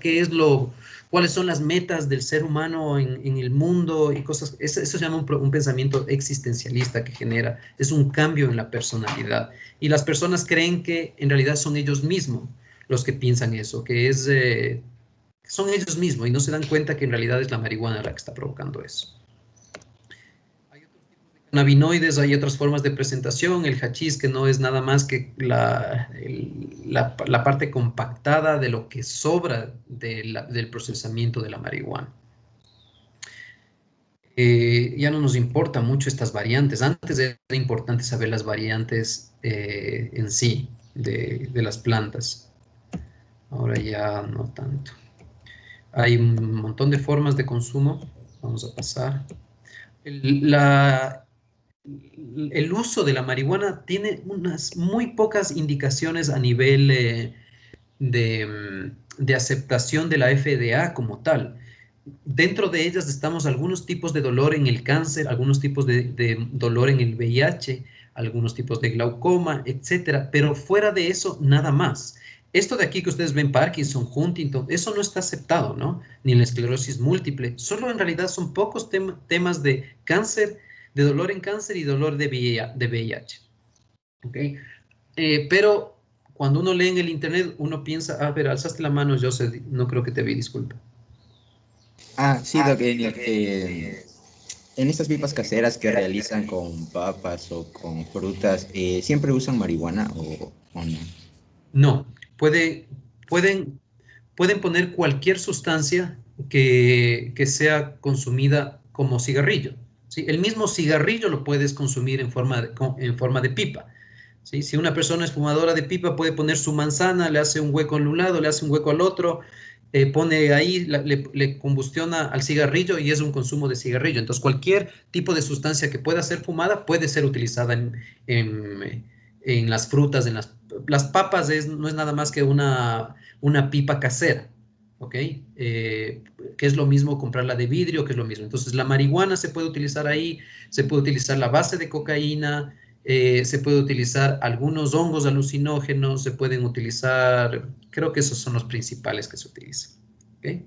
cuáles son las metas del ser humano en el mundo y cosas. Eso se llama un pensamiento existencialista que genera, es un cambio en la personalidad. Y las personas creen que en realidad son ellos mismos los que piensan eso, que son ellos mismos y no se dan cuenta que en realidad es la marihuana la que está provocando eso. Cannabinoides, hay otras formas de presentación, el hachís, que no es nada más que la parte compactada de lo que sobra del procesamiento de la marihuana. Ya no nos importa mucho estas variantes. Antes era importante saber las variantes en sí de las plantas. Ahora ya no tanto. Hay un montón de formas de consumo. Vamos a pasar. El uso de la marihuana tiene unas muy pocas indicaciones a nivel de aceptación de la FDA como tal. Dentro de ellas estamos algunos tipos de dolor en el cáncer, algunos tipos de dolor en el VIH, algunos tipos de glaucoma, etcétera, pero fuera de eso, nada más. Esto de aquí que ustedes ven, Parkinson, Huntington, eso no está aceptado, ¿no? Ni la esclerosis múltiple. Solo en realidad son pocos temas de cáncer, de dolor en cáncer y dolor de VIH. ¿Ok? Pero cuando uno lee en el internet, uno piensa, pero alzaste la mano, yo no creo que te vi, disculpa. Sí, Doc, en estas pipas caseras que realizan con papas o con frutas, ¿siempre usan marihuana o no? No, pueden poner cualquier sustancia que sea consumida como cigarrillo, ¿sí? El mismo cigarrillo lo puedes consumir en forma de pipa, ¿sí? Si una persona es fumadora de pipa, puede poner su manzana, le hace un hueco en un lado, le hace un hueco al otro, pone ahí, le combustiona al cigarrillo y es un consumo de cigarrillo. Entonces, cualquier tipo de sustancia que pueda ser fumada puede ser utilizada en las frutas, las papas no es nada más que una pipa casera, ¿ok? Que es lo mismo comprarla de vidrio, que es lo mismo. Entonces, la marihuana se puede utilizar ahí, se puede utilizar la base de cocaína, Se puede utilizar algunos hongos alucinógenos, se pueden utilizar, creo que esos son los principales que se utilizan. ¿Okay?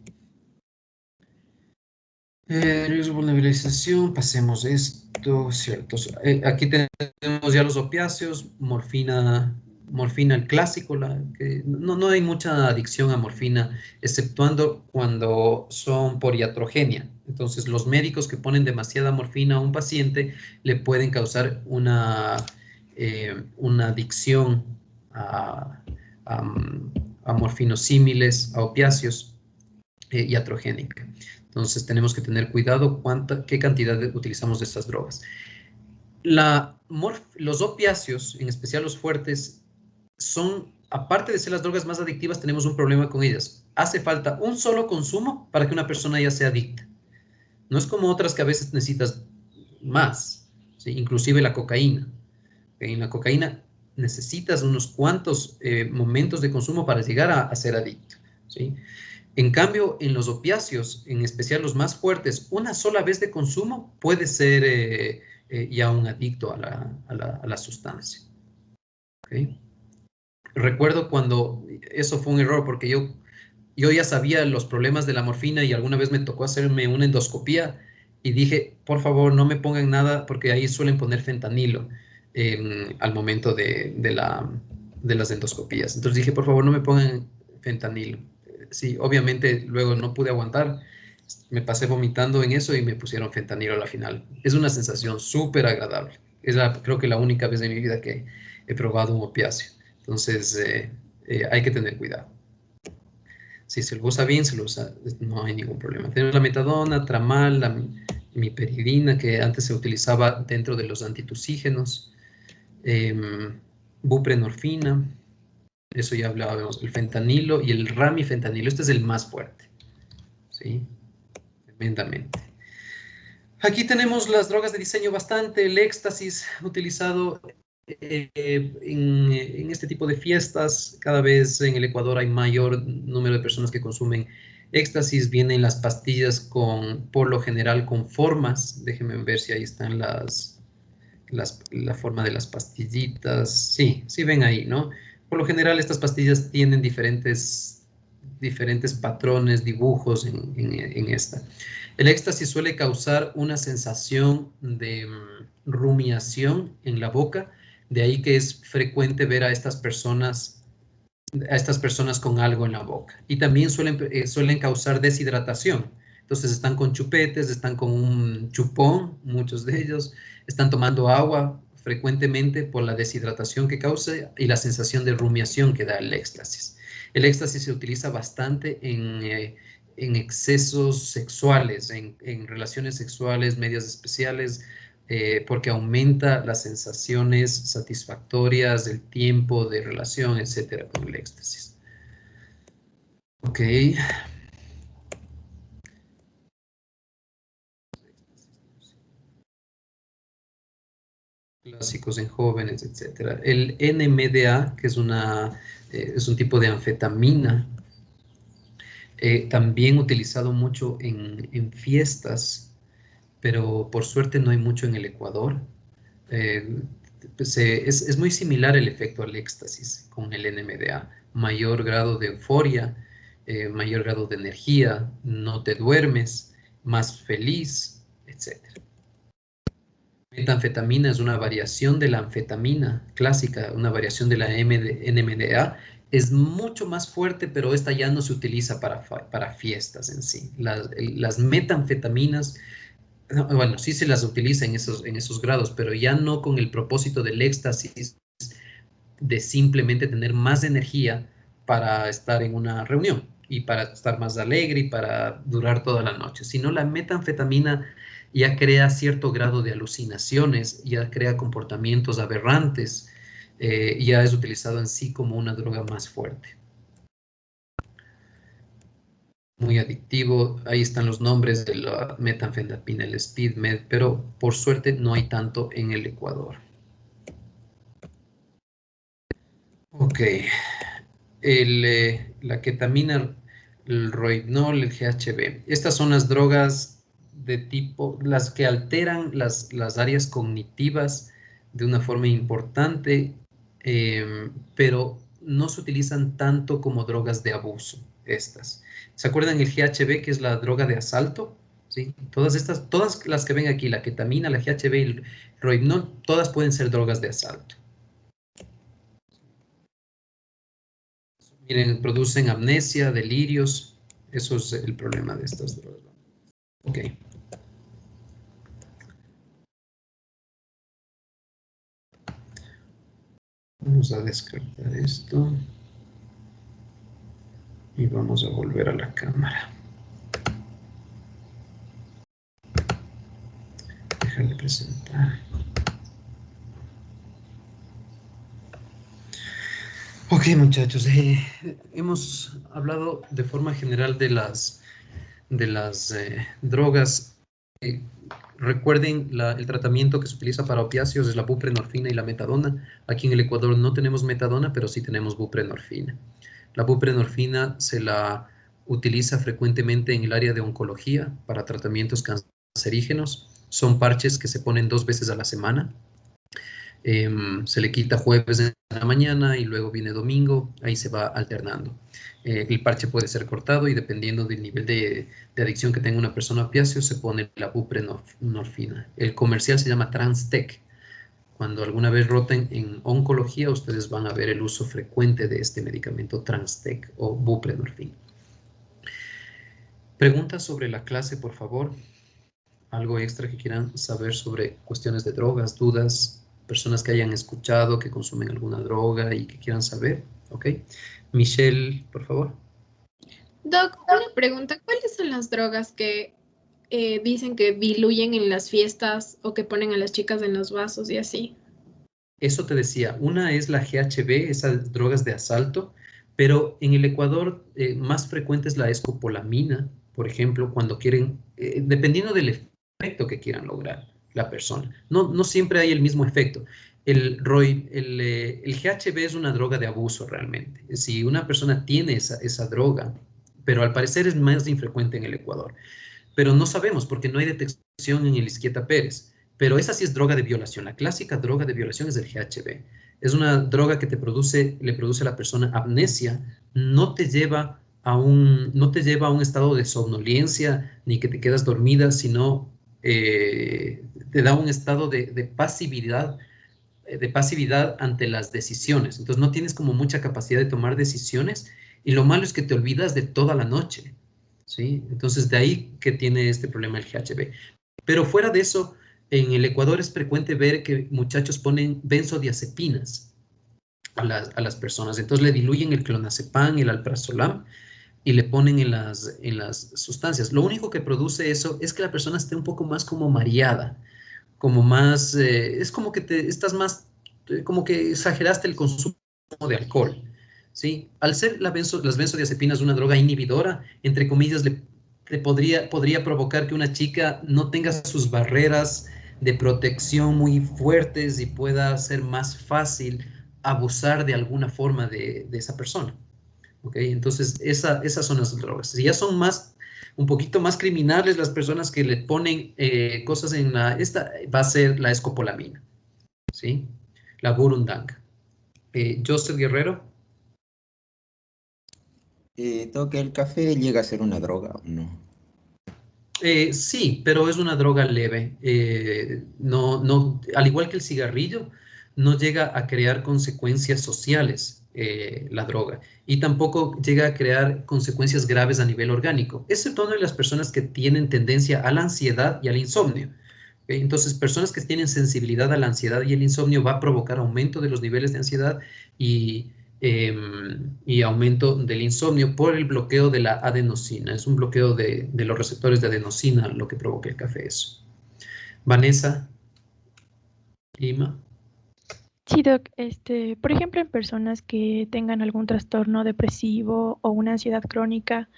Riesgo de vulnerabilización, pasemos esto, ¿cierto? Aquí tenemos ya los opiáceos, morfina el clásico, no hay mucha adicción a morfina, exceptuando cuando son por iatrogenia. Entonces, los médicos que ponen demasiada morfina a un paciente le pueden causar una adicción a morfinosímiles, a opiáceos iatrogénica. Entonces tenemos que tener cuidado qué cantidad utilizamos de estas drogas. Los opiáceos, en especial los fuertes, aparte de ser las drogas más adictivas, tenemos un problema con ellas. Hace falta un solo consumo para que una persona ya sea adicta. No es como otras que a veces necesitas más, ¿sí? Inclusive la cocaína. En la cocaína necesitas unos cuantos momentos de consumo para llegar a ser adicto, ¿sí? En cambio, en los opiáceos, en especial los más fuertes, una sola vez de consumo puede ser ya un adicto a la sustancia. ¿Okay? Recuerdo cuando eso fue un error, porque yo ya sabía los problemas de la morfina y alguna vez me tocó hacerme una endoscopía y dije, por favor, no me pongan nada, porque ahí suelen poner fentanilo al momento de las endoscopías. Entonces dije, por favor, no me pongan fentanilo. Sí, obviamente luego no pude aguantar, me pasé vomitando en eso y me pusieron fentanilo a la final. Es una sensación súper agradable. Creo que la única vez en mi vida que he probado un opiáceo. Entonces hay que tener cuidado. Si se lo usa bien, se lo usa, no hay ningún problema. Tenemos la metadona, tramal, la miperidina, que antes se utilizaba dentro de los antitusígenos, buprenorfina. Eso ya hablábamos, el fentanilo y el ramifentanilo. Este es el más fuerte, ¿sí? Tremendamente. Aquí tenemos las drogas de diseño bastante, el éxtasis utilizado en este tipo de fiestas. Cada vez en el Ecuador hay mayor número de personas que consumen éxtasis. Vienen las pastillas por lo general con formas. Déjenme ver si ahí están la forma de las pastillitas. Sí ven ahí, ¿no? Por lo general estas pastillas tienen diferentes patrones, dibujos en esta. El éxtasis suele causar una sensación de rumiación en la boca, de ahí que es frecuente ver a estas personas con algo en la boca. Y también suelen causar deshidratación. Entonces están con chupetes, están con un chupón, muchos de ellos, están tomando agua frecuentemente por la deshidratación que causa y la sensación de rumiación que da el éxtasis. El éxtasis se utiliza bastante en excesos sexuales, en relaciones sexuales medias especiales, porque aumenta las sensaciones satisfactorias del tiempo de relación, etcétera, con el éxtasis. Ok. Clásicos en jóvenes, etcétera. El NMDA, que es un tipo de anfetamina, también utilizado mucho en fiestas, pero por suerte no hay mucho en el Ecuador. Es muy similar el efecto al éxtasis con el NMDA. Mayor grado de euforia, mayor grado de energía, no te duermes, más feliz, etcétera. Metanfetamina es una variación de la anfetamina clásica, una variación de la NMDA. Es mucho más fuerte, pero esta ya no se utiliza para fiestas en sí. Las metanfetaminas, bueno, sí se las utiliza en esos grados, pero ya no con el propósito del éxtasis de simplemente tener más energía para estar en una reunión y para estar más alegre y para durar toda la noche, sino la metanfetamina ya crea cierto grado de alucinaciones, ya crea comportamientos aberrantes, ya es utilizado en sí como una droga más fuerte. Muy adictivo, ahí están los nombres de la metanfetamina, el SpeedMed, pero por suerte no hay tanto en el Ecuador. Ok, la ketamina, el rohypnol, el GHB. Estas son las drogas de tipo, las que alteran las áreas cognitivas de una forma importante, pero no se utilizan tanto como drogas de abuso estas. ¿Se acuerdan el GHB, que es la droga de asalto? ¿Sí? Todas las que ven aquí, la ketamina, la GHB y el Rohypnol, todas pueden ser drogas de asalto. Miren, producen amnesia, delirios. Eso es el problema de estas drogas. Ok. Vamos a descartar esto. Y vamos a volver a la cámara. Dejar de presentar. Ok, muchachos, hemos hablado de forma general de las drogas. Recuerden, el tratamiento que se utiliza para opiáceos es la buprenorfina y la metadona. Aquí en el Ecuador no tenemos metadona, pero sí tenemos buprenorfina. La buprenorfina se la utiliza frecuentemente en el área de oncología para tratamientos cancerígenos. Son parches que se ponen 2 veces a la semana. Se le quita jueves en la mañana y luego viene domingo, ahí se va alternando. El parche puede ser cortado y dependiendo del nivel de adicción que tenga una persona a opiáceos, se pone la buprenorfina. El comercial se llama Transtec. Cuando alguna vez roten en oncología, ustedes van a ver el uso frecuente de este medicamento Transtec o buprenorfina. Preguntas sobre la clase, por favor. Algo extra que quieran saber sobre cuestiones de drogas, dudas, personas que hayan escuchado que consumen alguna droga y que quieran saber, ¿ok? Michelle, por favor. Doc, una pregunta. ¿Cuáles son las drogas que dicen que diluyen en las fiestas o que ponen a las chicas en los vasos y así? Eso te decía, una es la GHB, esas drogas de asalto, pero en el Ecuador más frecuente es la escopolamina, por ejemplo, cuando quieren, dependiendo del efecto que quieran lograr la persona. No siempre hay el mismo efecto. El GHB es una droga de abuso realmente. Si una persona tiene esa droga, pero al parecer es más infrecuente en el Ecuador, pero no sabemos porque no hay detección en el Izquieta Pérez. Pero esa sí es droga de violación. La clásica droga de violación es el GHB. Es una droga que le produce a la persona amnesia, no te lleva a un estado de somnolencia ni que te quedas dormida, sino te da un estado de pasividad ante las decisiones. Entonces no tienes como mucha capacidad de tomar decisiones y lo malo es que te olvidas de toda la noche, ¿sí? Entonces de ahí que tiene este problema el GHB. Pero fuera de eso, en el Ecuador es frecuente ver que muchachos ponen benzodiazepinas a las personas. Entonces le diluyen el clonazepam y el alprazolam y le ponen en las sustancias. Lo único que produce eso es que la persona esté un poco más como mareada, como más, es como que estás más, como que exageraste el consumo de alcohol, ¿sí? Al ser las benzodiazepinas una droga inhibidora, entre comillas, podría provocar que una chica no tenga sus barreras de protección muy fuertes y pueda ser más fácil abusar de alguna forma de esa persona. ¿Ok? Entonces, esas son las drogas. Si ya son un poquito más criminales las personas que le ponen cosas esta va a ser la escopolamina, ¿sí? La burundanga. Joseph Guerrero. ¿Que el café llega a ser una droga o no? Sí, pero es una droga leve. Al igual que el cigarrillo, no llega a crear consecuencias sociales la droga y tampoco llega a crear consecuencias graves a nivel orgánico, excepto en las personas que tienen tendencia a la ansiedad y al insomnio. Entonces, personas que tienen sensibilidad a la ansiedad y el insomnio va a provocar aumento de los niveles de ansiedad y aumento del insomnio por el bloqueo de la adenosina. Es un bloqueo de los receptores de adenosina lo que provoca el café eso. Vanessa, Lima. Sí, Doc, por ejemplo, en personas que tengan algún trastorno depresivo o una ansiedad crónica,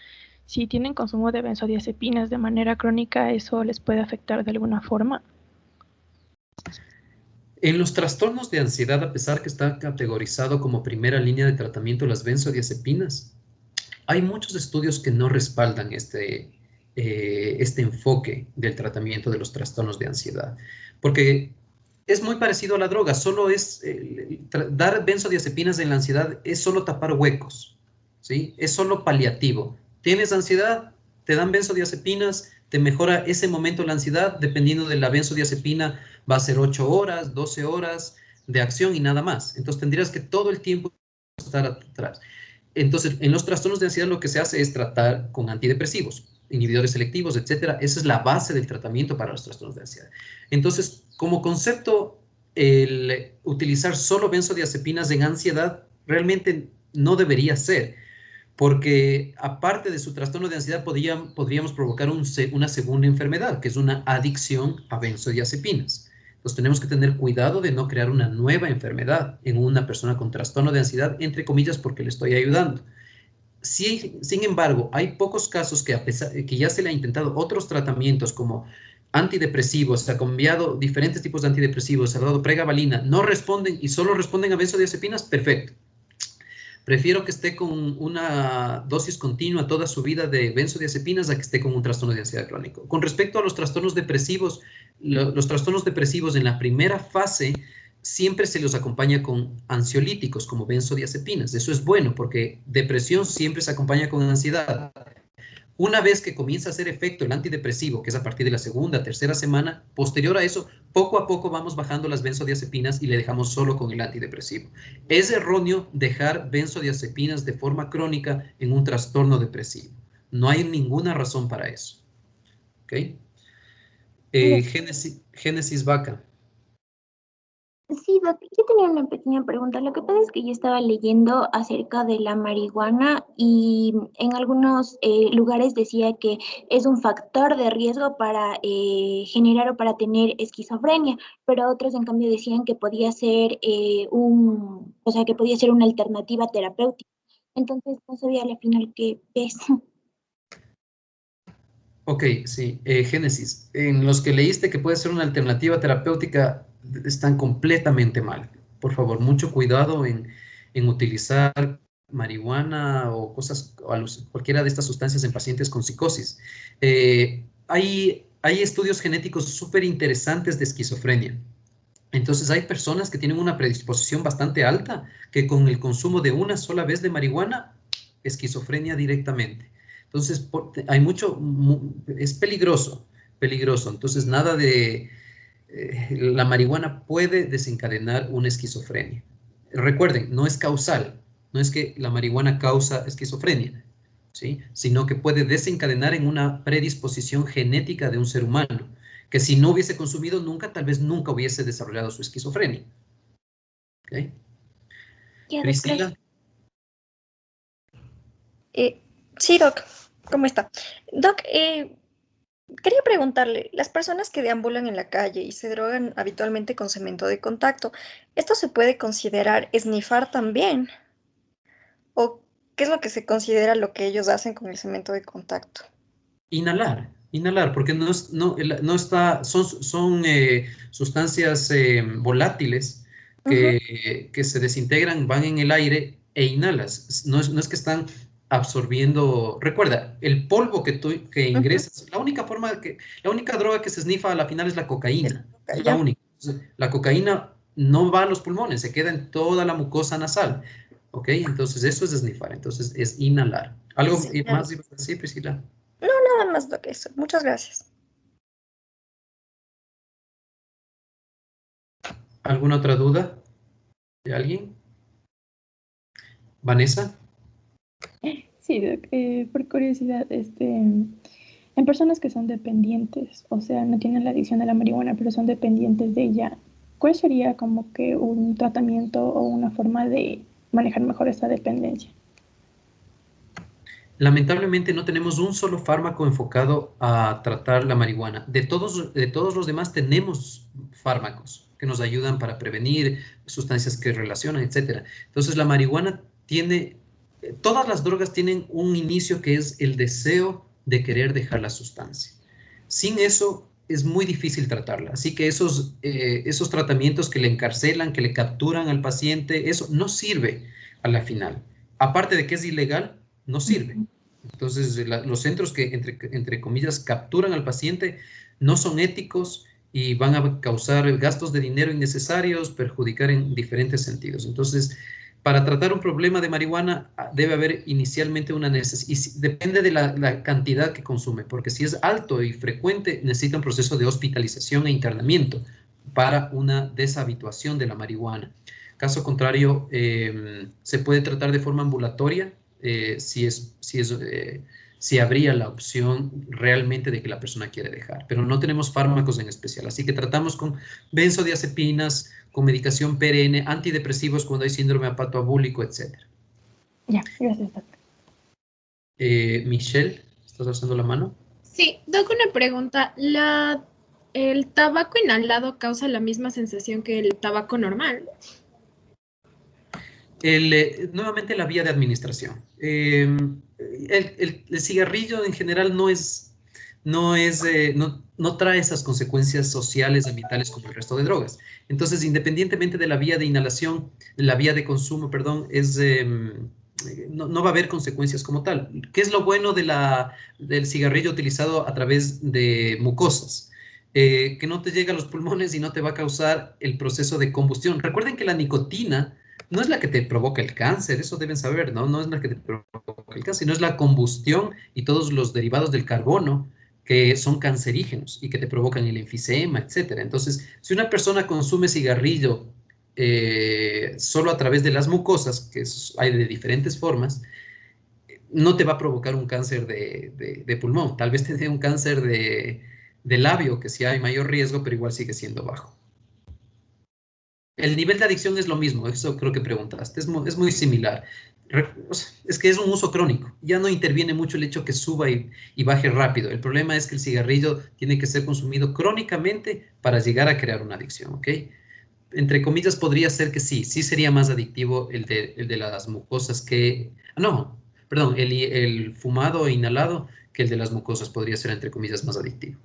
si tienen consumo de benzodiazepinas de manera crónica, ¿eso les puede afectar de alguna forma? En los trastornos de ansiedad, a pesar que está categorizado como primera línea de tratamiento las benzodiazepinas, hay muchos estudios que no respaldan este enfoque del tratamiento de los trastornos de ansiedad. Porque Es muy parecido a la droga, solo es, dar benzodiazepinas en la ansiedad es solo tapar huecos, ¿sí? Es solo paliativo. Tienes ansiedad, te dan benzodiazepinas, te mejora ese momento la ansiedad, dependiendo de la benzodiazepina va a ser 8 horas, 12 horas de acción y nada más. Entonces tendrías que todo el tiempo estar atrás. Entonces, en los trastornos de ansiedad lo que se hace es tratar con antidepresivos, inhibidores selectivos, etcétera. Esa es la base del tratamiento para los trastornos de ansiedad. Entonces, como concepto, el utilizar solo benzodiazepinas en ansiedad realmente no debería ser, porque aparte de su trastorno de ansiedad podríamos provocar una segunda enfermedad, que es una adicción a benzodiazepinas. Entonces tenemos que tener cuidado de no crear una nueva enfermedad en una persona con trastorno de ansiedad, entre comillas, porque le estoy ayudando. Sí, sin embargo, hay pocos casos que, que ya se le ha intentado otros tratamientos como antidepresivos, se ha cambiado diferentes tipos de antidepresivos, se ha dado pregabalina, no responden y solo responden a benzodiazepinas, perfecto. Prefiero que esté con una dosis continua toda su vida de benzodiazepinas a que esté con un trastorno de ansiedad crónico. Con respecto a los trastornos depresivos, los trastornos depresivos en la primera fase siempre se los acompaña con ansiolíticos como benzodiazepinas. Eso es bueno porque depresión siempre se acompaña con ansiedad. Una vez que comienza a hacer efecto el antidepresivo, que es a partir de la segunda, tercera semana, posterior a eso, poco a poco vamos bajando las benzodiazepinas y le dejamos solo con el antidepresivo. Es erróneo dejar benzodiazepinas de forma crónica en un trastorno depresivo. No hay ninguna razón para eso. ¿Ok? Génesis Vaca. Sí, Doc, yo tenía una pequeña pregunta. Lo que pasa es que yo estaba leyendo acerca de la marihuana y en algunos lugares decía que es un factor de riesgo para generar o para tener esquizofrenia, pero otros en cambio decían que podía ser o sea, que podía ser una alternativa terapéutica. Entonces no sabía al final qué es. Ok, sí. Génesis, en los que leíste que puede ser una alternativa terapéutica, están completamente mal. Por favor, mucho cuidado en utilizar marihuana o cualquiera de estas sustancias en pacientes con psicosis. Hay estudios genéticos súper interesantes de esquizofrenia. Entonces hay personas que tienen una predisposición bastante alta que con el consumo de una sola vez de marihuana, esquizofrenia directamente. Entonces hay es peligroso. Entonces nada de... la marihuana puede desencadenar una esquizofrenia. Recuerden, no es causal, no es que la marihuana causa esquizofrenia, ¿sí? Sino que puede desencadenar en una predisposición genética de un ser humano, que si no hubiese consumido nunca, tal vez nunca hubiese desarrollado su esquizofrenia. ¿Okay? Priscila. Sí, Doc, ¿cómo está? Doc, quería preguntarle, las personas que deambulan en la calle y se drogan habitualmente con cemento de contacto, ¿esto se puede considerar esnifar también? ¿O qué es lo que se considera lo que ellos hacen con el cemento de contacto? Inhalar, porque son sustancias volátiles que se desintegran, van en el aire e inhalas. No es que están absorbiendo. Recuerda, el polvo que ingresas, la única droga que se esnifa a la final es la cocaína. Es la única. La cocaína no va a los pulmones, se queda en toda la mucosa nasal. ¿Ok? Entonces eso es esnifar, entonces es inhalar. ¿Algo más ibas a decir, Priscila? No, nada más lo que eso. Muchas gracias. ¿Alguna otra duda de alguien? ¿Vanessa? Sí, Doc, por curiosidad, en personas que son dependientes, o sea, no tienen la adicción a la marihuana, pero son dependientes de ella, ¿cuál sería como que un tratamiento o una forma de manejar mejor esta dependencia? Lamentablemente no tenemos un solo fármaco enfocado a tratar la marihuana. De todos los demás tenemos fármacos que nos ayudan para prevenir sustancias que relacionan, etc. Entonces la marihuana todas las drogas tienen un inicio que es el deseo de querer dejar la sustancia. Sin eso es muy difícil tratarla. Así que esos tratamientos que le encarcelan, que le capturan al paciente, eso no sirve a la final. Aparte de que es ilegal, no sirve. Entonces, los centros que, entre comillas, capturan al paciente no son éticos y van a causar gastos de dinero innecesarios, perjudicar en diferentes sentidos. Entonces, para tratar un problema de marihuana debe haber inicialmente una necesidad, y depende de la cantidad que consume, porque si es alto y frecuente, necesita un proceso de hospitalización e internamiento para una deshabituación de la marihuana. Caso contrario, se puede tratar de forma ambulatoria, si habría la opción realmente de que la persona quiere dejar, pero no tenemos fármacos en especial, así que tratamos con benzodiazepinas, con medicación PRN, antidepresivos cuando hay síndrome hepatoabúlico, etc. Ya, gracias, doctor. Michelle, ¿estás alzando la mano? Sí, Doc, una pregunta. ¿El tabaco inhalado causa la misma sensación que el tabaco normal? Nuevamente la vía de administración. El cigarrillo en general no trae esas consecuencias sociales, ambientales como el resto de drogas. Entonces, independientemente de la vía de inhalación, la vía de consumo, perdón, no va a haber consecuencias como tal. ¿Qué es lo bueno del cigarrillo utilizado a través de mucosas? Que no te llega a los pulmones y no te va a causar el proceso de combustión. Recuerden que la nicotina no es la que te provoca el cáncer, eso deben saber, ¿no? No es la que te provoca el cáncer, sino es la combustión y todos los derivados del carbono que son cancerígenos y que te provocan el enfisema, etc. Entonces, si una persona consume cigarrillo solo a través de las mucosas, que hay de diferentes formas, no te va a provocar un cáncer de pulmón. Tal vez te dé un cáncer de labio, que sí hay mayor riesgo, pero igual sigue siendo bajo. El nivel de adicción es lo mismo, eso creo que preguntaste, es muy similar. Es que es un uso crónico, ya no interviene mucho el hecho que suba y baje rápido. El problema es que el cigarrillo tiene que ser consumido crónicamente para llegar a crear una adicción, ¿ok? Entre comillas podría ser que sí sería más adictivo el de las mucosas que... No, perdón, el fumado e inhalado que el de las mucosas podría ser entre comillas más adictivo.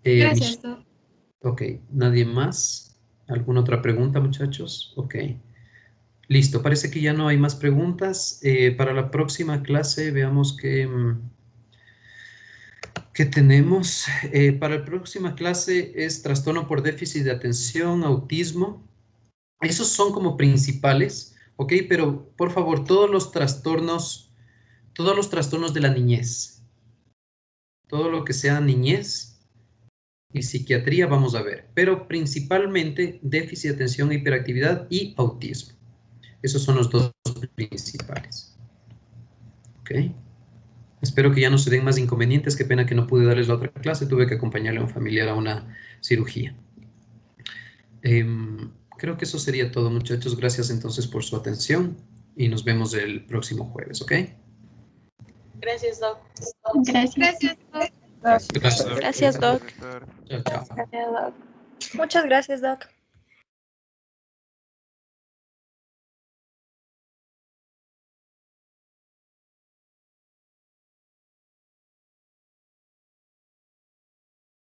Gracias, Doc. Ok, ¿nadie más? ¿Alguna otra pregunta, muchachos? Ok. Listo, parece que ya no hay más preguntas. Para la próxima clase veamos qué tenemos. Para la próxima clase es trastorno por déficit de atención, autismo. Esos son como principales, ¿ok? Pero por favor, todos los trastornos de la niñez. Todo lo que sea niñez y psiquiatría vamos a ver, pero principalmente déficit de atención, hiperactividad y autismo. Esos son los dos principales. ¿Ok? Espero que ya no se den más inconvenientes. Qué pena que no pude darles la otra clase. Tuve que acompañarle a un familiar a una cirugía. Creo que eso sería todo, muchachos. Gracias entonces por su atención y nos vemos el próximo jueves, ¿ok? Gracias, Doc. Gracias, Doc. Gracias, Doc. Chao, chao. Muchas gracias, Doc.